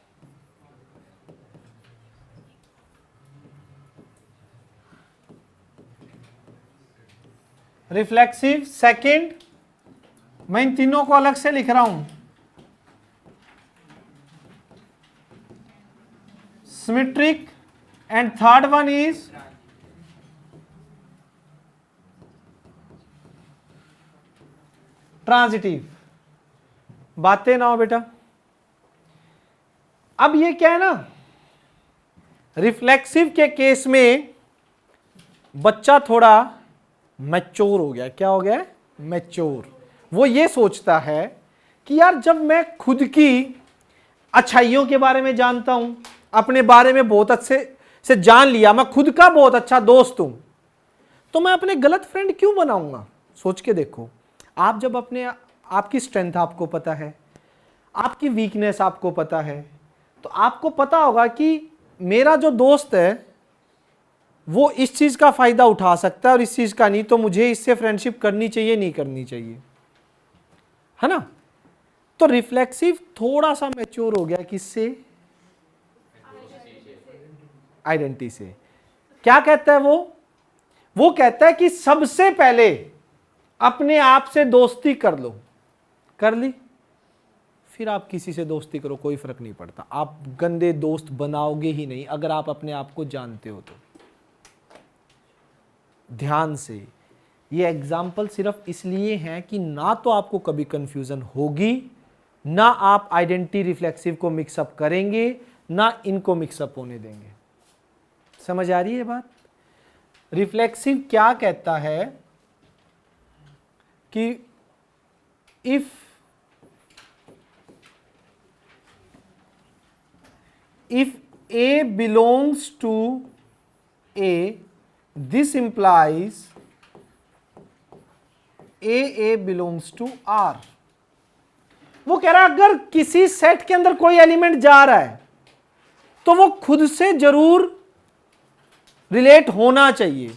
Speaker 1: रिफ्लेक्सिव, सेकंड मैं इन तीनों को अलग से लिख रहा हूं, symmetric, and third one is transitive. बातें ना हो बेटा। अब ये क्या है ना, रिफ्लेक्सिव के केस में बच्चा थोड़ा मैच्योर हो गया। क्या हो गया? मैच्योर। वो ये सोचता है कि यार जब मैं खुद की अच्छाइयों के बारे में जानता हूं, अपने बारे में बहुत अच्छे से जान लिया, मैं खुद का बहुत अच्छा दोस्त हूं, तो मैं अपने गलत फ्रेंड क्यों बनाऊंगा? सोच के देखो, आप जब अपने आपकी स्ट्रेंथ आपको पता है, आपकी वीकनेस आपको पता है, तो आपको पता होगा कि मेरा जो दोस्त है वो इस चीज का फायदा उठा सकता है और इस चीज का नहीं, तो मुझे इससे फ्रेंडशिप करनी चाहिए नहीं करनी चाहिए, है ना? तो रिफ्लेक्सिव थोड़ा सा मैच्योर हो गया किससे? आइडेंटिटी से। क्या कहता है वो कहता है कि सबसे पहले अपने आप से दोस्ती कर लो। कर ली, फिर आप किसी से दोस्ती करो, कोई फर्क नहीं पड़ता। आप गंदे दोस्त बनाओगे ही नहीं अगर आप अपने आप को जानते हो तो। ध्यान से, ये एग्जाम्पल सिर्फ इसलिए हैं कि ना तो आपको कभी कंफ्यूजन होगी, ना आप आइडेंटिटी रिफ्लेक्सिव को मिक्सअप करेंगे, ना इनको मिक्सअप होने देंगे। समझ आ रही है बात? रिफ्लेक्सिव क्या कहता है कि if A belongs to A, this implies A belongs to R। वो कह रहा है अगर किसी सेट के अंदर कोई एलिमेंट जा रहा है तो वो खुद से जरूर रिलेट होना चाहिए,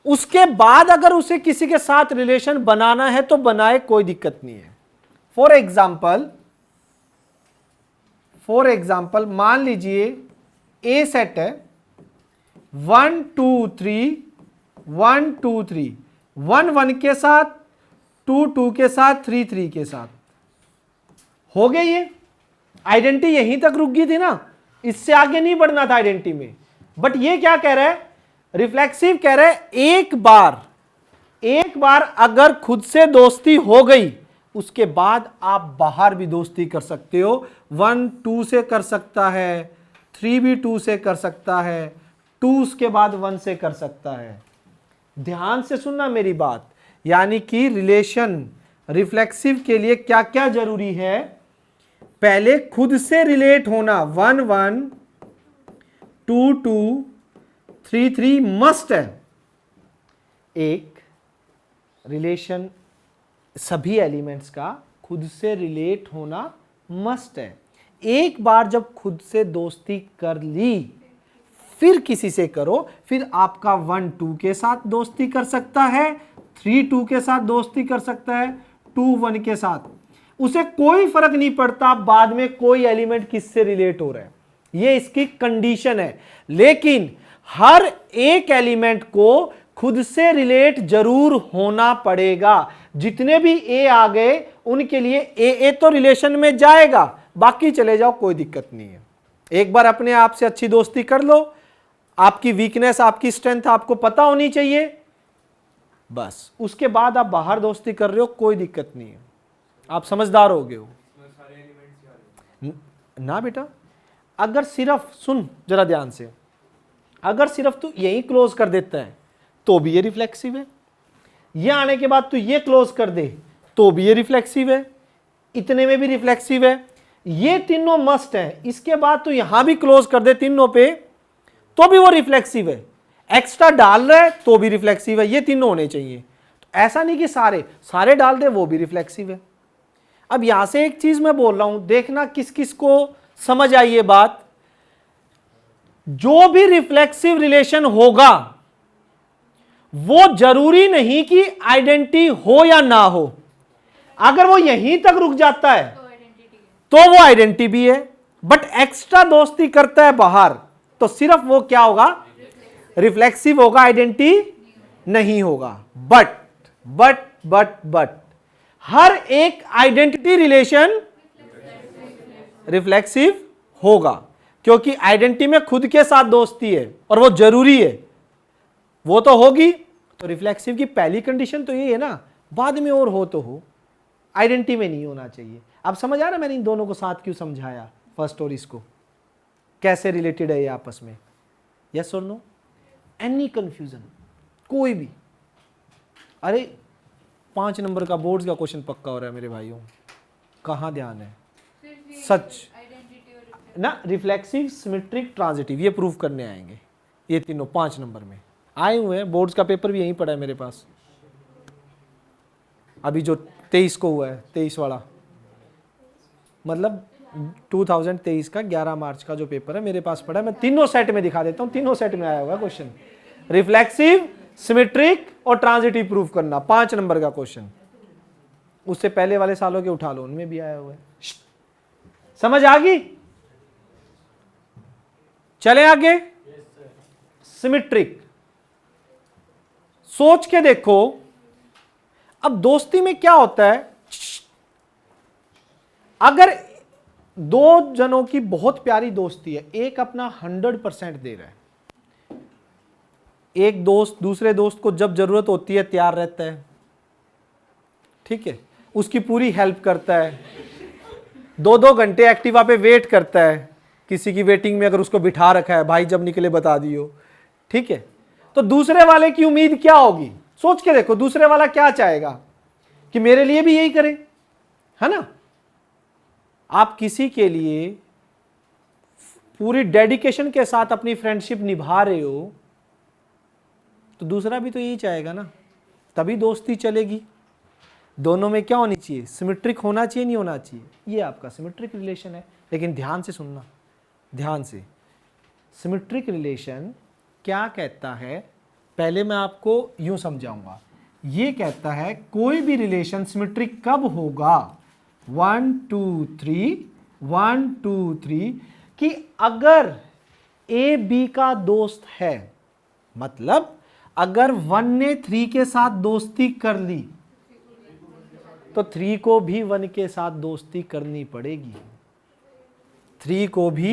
Speaker 1: उसके बाद अगर उसे किसी के साथ रिलेशन बनाना है तो बनाए, कोई दिक्कत नहीं है। फॉर एग्जाम्पल मान लीजिए ए सेट है 1 2 3 1 2 3, 1 1 के साथ, 2 2 के साथ, 3 3 के साथ। हो गई ये आइडेंटिटी, यहीं तक रुक गई थी ना, इससे आगे नहीं बढ़ना था आइडेंटिटी में। बट ये क्या कह रहा है, रिफ्लेक्सिव कह रहा है एक बार अगर खुद से दोस्ती हो गई उसके बाद आप बाहर भी दोस्ती कर सकते हो। 1 2 से कर सकता है, 3 भी 2 से कर सकता है, 2 उसके बाद 1 से कर सकता है। ध्यान से सुनना मेरी बात, यानी कि रिलेशन रिफ्लेक्सिव के लिए क्या क्या जरूरी है, पहले खुद से रिलेट होना, 1 1 2 2 3 3 मस्ट है। एक रिलेशन सभी एलिमेंट्स का खुद से रिलेट होना मस्ट है। एक बार जब खुद से दोस्ती कर ली फिर किसी से करो, फिर आपका 1 2 के साथ दोस्ती कर सकता है, 3 2 के साथ दोस्ती कर सकता है, 2 1 के साथ, उसे कोई फर्क नहीं पड़ता बाद में कोई एलिमेंट किससे रिलेट हो रहा है, ये इसकी कंडीशन है। लेकिन हर एक एलिमेंट को खुद से रिलेट जरूर होना पड़ेगा। जितने भी ए आ गए उनके लिए ए तो रिलेशन में जाएगा, बाकी चले जाओ, कोई दिक्कत नहीं है। एक बार अपने आप से अच्छी दोस्ती कर लो, आपकी वीकनेस आपकी स्ट्रेंथ आपको पता होनी चाहिए, बस उसके बाद आप बाहर दोस्ती कर रहे हो, कोई दिक्कत नहीं है, आप समझदार हो गए हो ना बेटा। अगर सिर्फ सुन जरा ध्यान से, अगर सिर्फ तू यही क्लोज कर देता है तो भी ये रिफ्लेक्सिव है, ये आने के बाद तू ये क्लोज कर दे तो भी ये रिफ्लेक्सिव है, इतने में भी रिफ्लेक्सिव है, ये तीनों मस्ट है, इसके बाद तू यहां भी क्लोज कर दे तीनों पे तो भी वो रिफ्लेक्सिव है, एक्स्ट्रा डाल रहा है तो भी रिफ्लेक्सिव है, ये तीनों होने चाहिए। तो ऐसा नहीं कि सारे डाल दे वो भी रिफ्लेक्सिव है। अब यहां से एक चीज मैं बोल रहा हूं, देखना किस किस को समझ आई ये बात। जो भी रिफ्लेक्सिव रिलेशन होगा वो जरूरी नहीं कि आइडेंटिटी हो या ना हो, अगर वो यहीं तक रुक जाता है
Speaker 2: तो आइडेंटिटी है।
Speaker 1: तो वो आइडेंटिटी भी है, बट एक्स्ट्रा दोस्ती करता है बाहर तो सिर्फ वो क्या होगा, रिफ्लेक्सिव होगा, आइडेंटिटी नहीं होगा। बट हर एक आइडेंटिटी रिलेशन रिफ्लेक्सिव होगा, क्योंकि आइडेंटिटी में खुद के साथ दोस्ती है और वो जरूरी है, वो तो होगी। तो रिफ्लेक्सिव की पहली कंडीशन तो ये है ना, बाद में और हो तो हो, आइडेंटिटी में नहीं होना चाहिए। अब समझ आ रहा है मैंने इन दोनों को साथ क्यों समझाया, फर्स्ट और इसको कैसे रिलेटेड है ये आपस में, यस और नो। एनी कंफ्यूजन कोई भी, अरे 5 नंबर का बोर्ड्स का क्वेश्चन पक्का हो रहा है मेरे भाइयों, कहाँ ध्यान है,
Speaker 2: सिर्फ ये
Speaker 1: सच
Speaker 2: आइडेंटिटी और
Speaker 1: ना, रिफ्लेक्सिव सिमेट्रिक ट्रांजिटिव ये प्रूव करने आएंगे, ये तीनों 5 नंबर में आए हुए हैं। बोर्ड्स का पेपर भी यहीं पड़ा है मेरे पास, अभी जो 23 को हुआ है, 23 वाला, मतलब 2023 का 11 मार्च का जो पेपर है मेरे पास पड़ा है। मैं तीनों सेट में दिखा देता हूँ, तीनों सेट में आया हुआ है क्वेश्चन, रिफ्लेक्सिव सिमेट्रिक और ट्रांजिटिव प्रूफ करना, 5 नंबर का क्वेश्चन। उससे पहले वाले सालों के उठा लो, उनमें भी आया हुआ है। समझ आ गई, चले आगे। सिमेट्रिक सोच के देखो, अब दोस्ती में क्या होता है, अगर 2 जनों की बहुत प्यारी दोस्ती है, एक अपना 100% दे रहा है, एक दोस्त दूसरे दोस्त को जब जरूरत होती है तैयार रहता है, ठीक है, उसकी पूरी हेल्प करता है, 2-2 घंटे एक्टिवा पे वेट करता है, किसी की वेटिंग में अगर उसको बिठा रखा है, भाई जब निकले बता दियो, ठीक है। तो दूसरे वाले की उम्मीद क्या होगी, सोच के देखो, दूसरे वाला क्या चाहेगा कि मेरे लिए भी यही करे, है ना। आप किसी के लिए पूरी डेडिकेशन के साथ अपनी फ्रेंडशिप निभा रहे हो तो दूसरा भी तो यही चाहेगा ना, तभी दोस्ती चलेगी। दोनों में क्या होनी चाहिए, सिमेट्रिक होना चाहिए, नहीं होना चाहिए। ये आपका सिमेट्रिक रिलेशन है। लेकिन ध्यान से सुनना, ध्यान से, सिमेट्रिक रिलेशन क्या कहता है, पहले मैं आपको यूं समझाऊंगा। ये कहता है कोई भी रिलेशन सिमेट्रिक कब होगा, 1 2 3 1 2 3, कि अगर ए बी का दोस्त है, मतलब अगर 1 ने 3 के साथ दोस्ती कर ली तो 3 को भी 1 के साथ दोस्ती करनी पड़ेगी, 3 को भी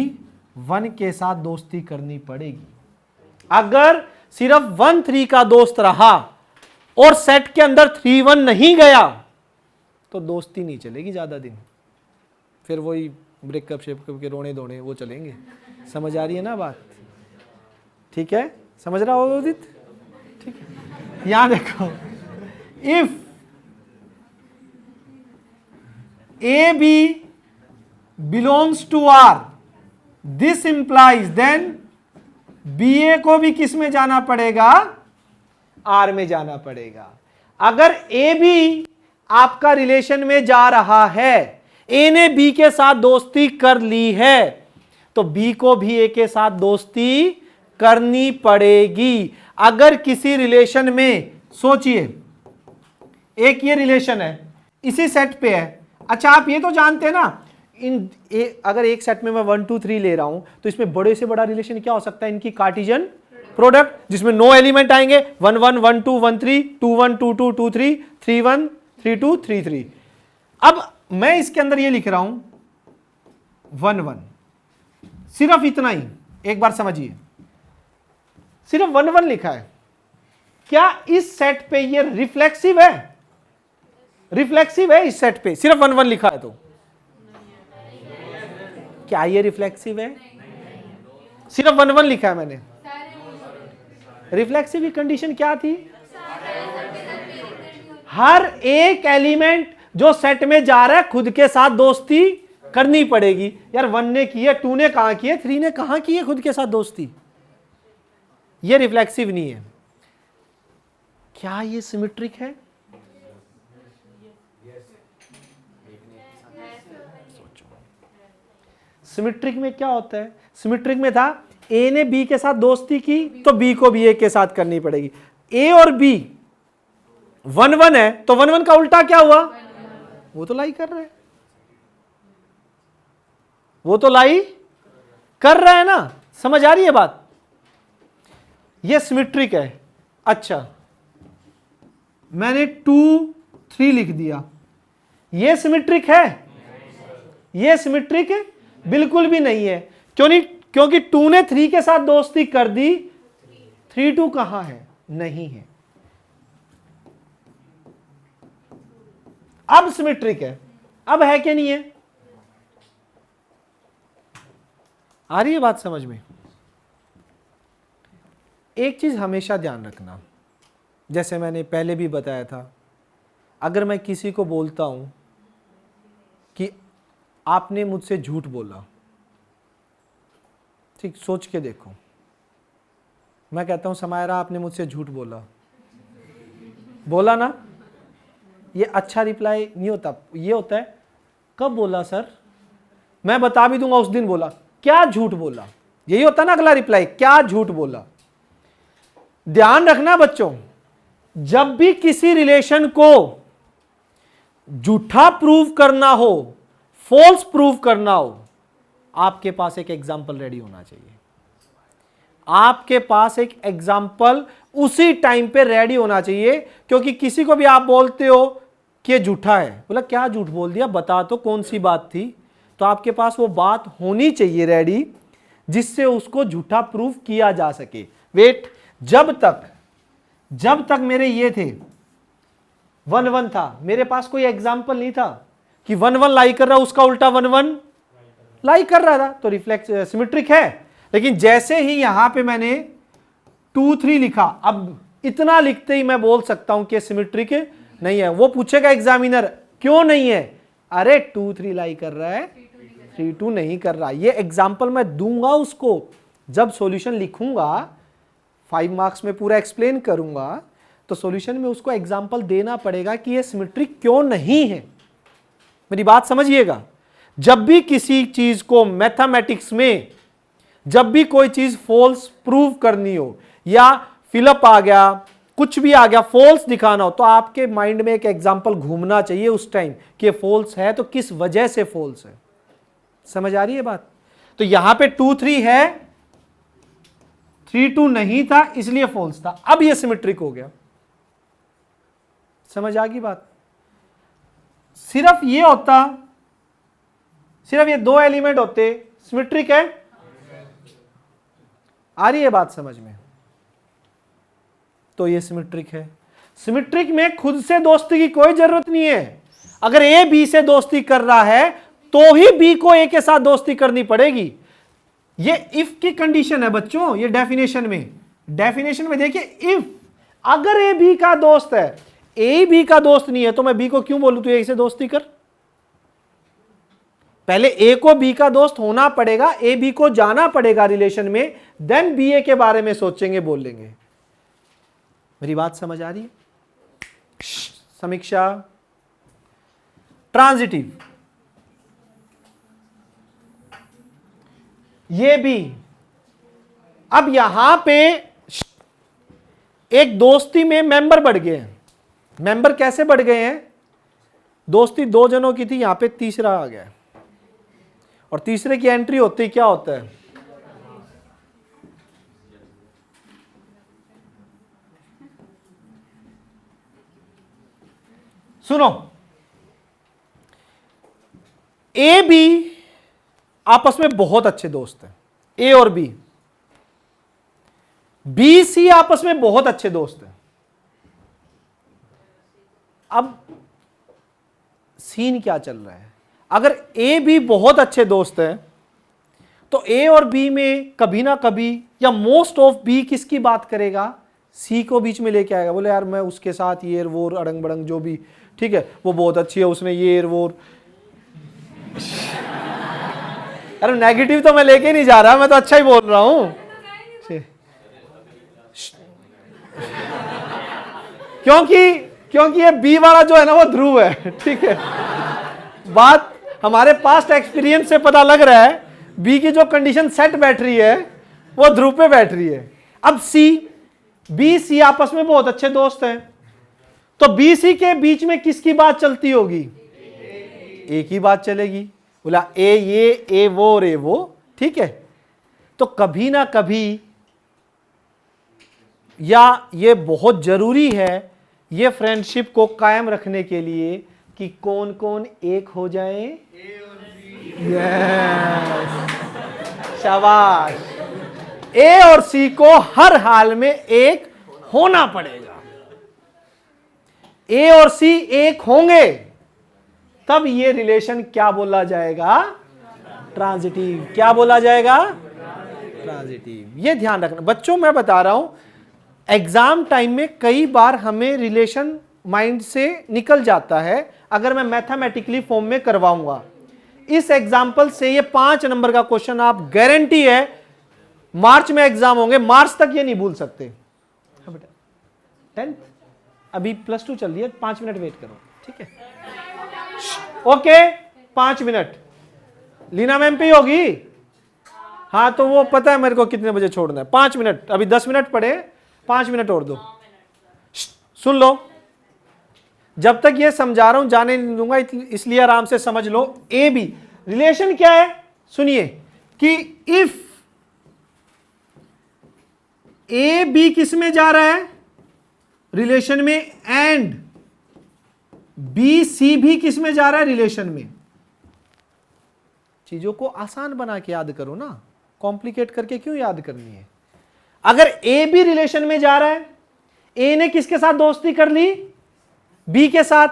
Speaker 1: 1 के साथ दोस्ती करनी पड़ेगी। अगर सिर्फ 1 3 का दोस्त रहा और सेट के अंदर 3 1 नहीं गया तो दोस्ती नहीं चलेगी ज्यादा दिन, फिर वही ब्रेकअप शेपअप के रोने धोने वो चलेंगे। समझ आ रही है ना बात, ठीक है, समझ रहा हो उदित, ठीक है। यहां देखो, if A B belongs to R, this implies then B A को भी किस में जाना पड़ेगा, आर में जाना पड़ेगा। अगर ए बी आपका रिलेशन में जा रहा है, ए ने बी के साथ दोस्ती कर ली है, तो बी को भी ए के साथ दोस्ती करनी पड़ेगी। अगर किसी रिलेशन में, सोचिए, एक ये रिलेशन है, इसी सेट पे है। अच्छा, आप ये तो जानते हैं ना, अगर एक सेट में मैं 1 2 3 ले रहा हूं तो इसमें बड़े से बड़ा रिलेशन क्या हो सकता है, इनकी कार्टेशियन प्रोडक्ट, जिसमें 9 एलिमेंट आएंगे, 1 1 1 2 1 3 2 1 2 2 2 3 3 1 3 2 3 3। अब मैं इसके अंदर ये लिख रहा हूं 1 1, सिर्फ इतना ही, एक बार समझिए, सिर्फ 1 1 लिखा है। क्या इस सेट पे ये रिफ्लेक्सिव है, रिफ्लेक्सिव है इस सेट पे, सिर्फ 1 1 लिखा है तो क्या ये रिफ्लेक्सिव है, सिर्फ 1 1 लिखा है मैंने। रिफ्लेक्सिव की कंडीशन क्या थी, हर एक एलिमेंट जो सेट में जा रहा है खुद के साथ दोस्ती करनी पड़ेगी। यार 1 ने की है, 2 ने कहां की है, 3 ने कहां की है खुद के साथ दोस्ती, ये रिफ्लेक्सिव नहीं है। क्या ये सिमेट्रिक है, सिमेट्रिक में क्या होता है, सिमेट्रिक में था ए ने बी के साथ दोस्ती की तो बी को भी ए के साथ करनी पड़ेगी। ए और बी 1 1 है तो 1 1 का उल्टा क्या हुआ, वो तो लाई कर रहे हैं, वो तो लाई कर रहा है ना। समझ आ रही है बात, ये सिमेट्रिक है। अच्छा, मैंने 2 3 लिख दिया, ये सिमेट्रिक है, ये सिमेट्रिक है बिल्कुल भी नहीं है। क्यों नहीं, क्योंकि 2 ने 3 के साथ दोस्ती कर दी, 3 2 कहां है, नहीं है। अब सिमेट्रिक है, अब है कि नहीं है, आ रही है बात समझ में। एक चीज हमेशा ध्यान रखना, जैसे मैंने पहले भी बताया था, अगर मैं किसी को बोलता हूं कि आपने मुझसे झूठ बोला, ठीक, सोच के देखो, मैं कहता हूं समायरा आपने मुझसे झूठ बोला, बोला ना, ये अच्छा रिप्लाई नहीं होता, ये होता है कब बोला सर, मैं बता भी दूंगा उस दिन बोला, क्या झूठ बोला, यही होता ना अगला रिप्लाई, क्या झूठ बोला। ध्यान रखना बच्चों, जब भी किसी रिलेशन को झूठा प्रूव करना हो, फॉल्स प्रूव करना हो, आपके पास एक एग्जाम्पल रेडी होना चाहिए, आपके पास एक एग्जाम्पल उसी टाइम पे रेडी होना चाहिए। क्योंकि किसी को भी आप बोलते हो कि ये झूठा है, बोला क्या झूठ बोल दिया, बता तो कौन सी बात थी, तो आपके पास वो बात होनी चाहिए रेडी, जिससे उसको झूठा प्रूव किया जा सके। वेट, जब तक मेरे ये थे 1 1 था, मेरे पास कोई एग्जाम्पल नहीं था कि 1 1 लाई कर रहा उसका उल्टा 1 1 लाई कर रहा था, तो रिफ्लेक्स सिमेट्रिक है। लेकिन जैसे ही यहां पे मैंने 2 3 लिखा, अब इतना लिखते ही मैं बोल सकता हूं कि सिमेट्रिक नहीं है। वो पूछेगा एग्जामिनर क्यों नहीं है, अरे 2 3 लाई कर रहा है, 3 2 नहीं कर रहा। ये एग्जाम्पल मैं दूंगा उसको जब सॉल्यूशन लिखूंगा, 5 मार्क्स में पूरा एक्सप्लेन करूंगा, तो सॉल्यूशन में उसको एग्जाम्पल देना पड़ेगा कि ये सिमेट्रिक क्यों नहीं है। मेरी बात समझिएगा, जब भी किसी चीज को मैथमेटिक्स में, जब भी कोई चीज फॉल्स प्रूव करनी हो या फिलअप आ गया, कुछ भी आ गया, फॉल्स दिखाना हो, तो आपके माइंड में एक एग्जाम्पल घूमना चाहिए उस टाइम कि फॉल्स है तो किस वजह से फॉल्स है। समझ आ रही है बात? तो यहां पे 2 3 है, 3 2 नहीं था इसलिए फॉल्स था, अब ये सिमेट्रिक हो गया। समझ आ गई बात? सिर्फ ये होता, सिर्फ ये 2 एलिमेंट होते, सिमेट्रिक है। आ रही है बात समझ में? तो ये सिमेट्रिक है। सिमेट्रिक में खुद से दोस्ती की कोई जरूरत नहीं है। अगर ए बी से दोस्ती कर रहा है तो ही बी को ए के साथ दोस्ती करनी पड़ेगी। ये इफ की कंडीशन है बच्चों, ये डेफिनेशन में देखिए, इफ अगर ए बी का दोस्त है, ए बी का दोस्त नहीं है, तो मैं बी को क्यों बोलूं तू ए से दोस्ती कर? पहले ए को बी का दोस्त होना पड़ेगा, ए बी को जाना पड़ेगा रिलेशन में, देन बी ए के बारे में सोचेंगे, बोलेंगे। मेरी बात समझ आ रही है? समीक्षा। ट्रांजिटिव, ये भी, अब यहां पे एक दोस्ती में मेंबर बढ़ गए हैं। मेंबर कैसे बढ़ गए हैं? दोस्ती 2 जनों की थी, यहां पे तीसरा आ गया, और तीसरे की एंट्री होती क्या होता है? सुनो, ए बी आपस में बहुत अच्छे दोस्त हैं, ए और बी सी आपस में बहुत अच्छे दोस्त हैं। अब सीन क्या चल रहा है? अगर ए बी बहुत अच्छे दोस्त हैं तो ए और बी में कभी ना कभी, या मोस्ट ऑफ बी किसकी बात करेगा? सी को बीच में लेके आएगा, बोले यार मैं उसके साथ ये वो अड़ंग बड़ंग जो भी, ठीक है, वो बहुत अच्छी है, उसने ये वो। अरे नेगेटिव तो मैं लेके नहीं जा रहा, मैं तो अच्छा ही बोल रहा हूं। क्योंकि ये बी वाला जो है ना वो ध्रुव है, ठीक है। बात हमारे पास्ट एक्सपीरियंस से पता लग रहा है, बी की जो कंडीशन सेट बैठ रही है वो ध्रुव पे बैठ रही है। अब बी सी आपस में बहुत अच्छे दोस्त हैं, तो बी सी के बीच में किसकी बात चलती होगी? ए की बात चलेगी। बोला ए ये, ए वो, रे वो, ठीक है। तो कभी ना कभी, या ये बहुत जरूरी है ये फ्रेंडशिप को कायम रखने के लिए कि कौन कौन एक हो जाए। यस, शाबाश। ए और सी को हर हाल में एक होना पड़ेगा। ए और सी एक होंगे तब ये रिलेशन क्या बोला जाएगा? ट्रांजिटिव। क्या बोला जाएगा? ट्रांजिटिव। ये ध्यान रखना बच्चों, मैं बता रहा हूं एग्जाम टाइम में कई बार हमें रिलेशन माइंड से निकल जाता है। अगर मैं मैथमेटिकली फॉर्म में करवाऊंगा, इस एग्जाम्पल से ये 5 नंबर का क्वेश्चन आप गारंटी है मार्च में एग्जाम होंगे, मार्च तक ये नहीं भूल सकते। हाँ बेटा, 10th अभी +2 चल रही है, 5 मिनट वेट करो, ठीक है? Okay, 5 minute. लीना मैम पे ही होगी? हाँ, तो वो पता है मेरे को कितने बजे छोड़ना है। 5 मिनट, अभी 10 मिनट पड़े, 5 मिनट और दो। सुन लो, जब तक ये समझा रहा हूं जाने नहीं दूंगा, इसलिए आराम से समझ लो। ए बी रिलेशन क्या है? सुनिए कि इफ ए बी किस में जा रहा है? रिलेशन में। एंड बी सी भी किस में जा रहा है? रिलेशन में। चीजों को आसान बना के याद करो ना, कॉम्प्लिकेट करके क्यों याद करनी है? अगर ए भी रिलेशन में जा रहा है, ए ने किसके साथ दोस्ती कर ली, बी के साथ,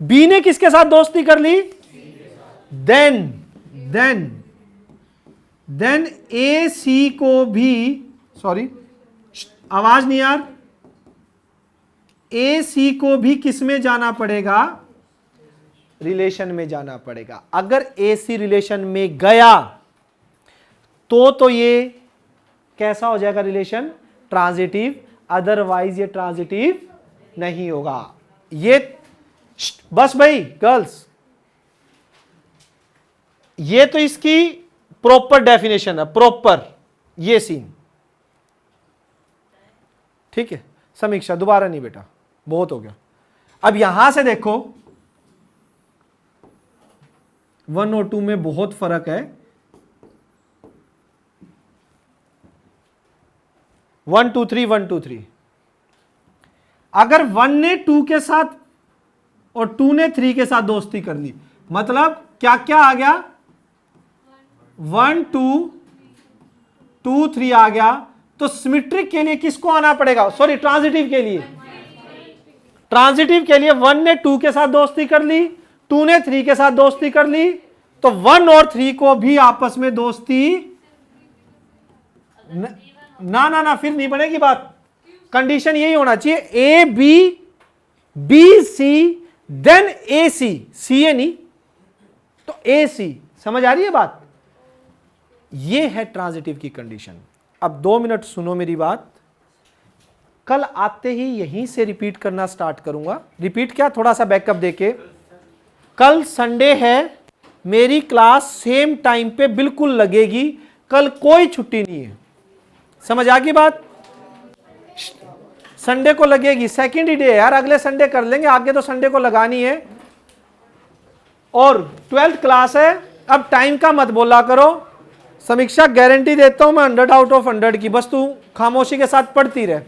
Speaker 1: बी ने किसके साथ दोस्ती कर ली, देन ए सी को भी, सॉरी आवाज नहीं यार, ए सी को भी किस में जाना पड़ेगा, रिलेशन में जाना पड़ेगा। अगर ए सी रिलेशन में गया तो ये कैसा हो जाएगा रिलेशन, ट्रांजिटिव, अदरवाइज ये ट्रांजिटिव नहीं होगा। ये बस भाई गर्ल्स, ये तो इसकी प्रॉपर डेफिनेशन है, प्रॉपर ये सीन, ठीक है। समीक्षा दोबारा नहीं बेटा, बहुत हो गया। अब यहां से देखो 1 और 2 में बहुत फर्क है। 1 2 3 1 2 3, अगर 1 ने 2 के साथ और 2 ने 3 के साथ दोस्ती कर ली, मतलब क्या क्या आ गया, 1 2 2 3 आ गया। तो सिमेट्रिक के लिए किसको आना पड़ेगा, सॉरी ट्रांजिटिव के लिए, ट्रांजिटिव के लिए 1 ने 2 के साथ दोस्ती कर ली, 2 ने 3 के साथ दोस्ती कर ली, तो 1 और 3 को भी आपस में दोस्ती ना फिर नहीं बनेगी बात। कंडीशन यही होना चाहिए, ए बी सी देन ए सी ए नहीं तो ए सी। समझ आ रही है बात, ये है ट्रांजिटिव की कंडीशन। अब 2 मिनट सुनो मेरी बात, कल आते ही यहीं से रिपीट करना स्टार्ट करूंगा। रिपीट क्या, थोड़ा सा बैकअप देके, कल संडे है, मेरी क्लास सेम टाइम पे बिल्कुल लगेगी, कल कोई छुट्टी नहीं है। समझ आ गई बात, संडे को लगेगी, सेकेंड ही डे है यार, अगले संडे कर लेंगे, आगे तो संडे को लगानी है। और 12th क्लास है, अब टाइम का मत बोला करो। समीक्षा गारंटी देता हूं मैं 100 आउट ऑफ 100 की, बस तू खामोशी के साथ पढ़ती रहे।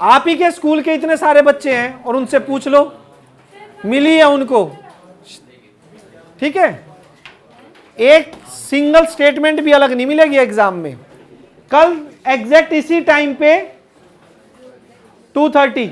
Speaker 1: आप ही के स्कूल के इतने सारे बच्चे हैं और उनसे पूछ लो, मिली है उनको, ठीक है। एक सिंगल स्टेटमेंट भी अलग नहीं मिलेगी एग्जाम में। कल एग्जैक्ट इसी टाइम पे 2:30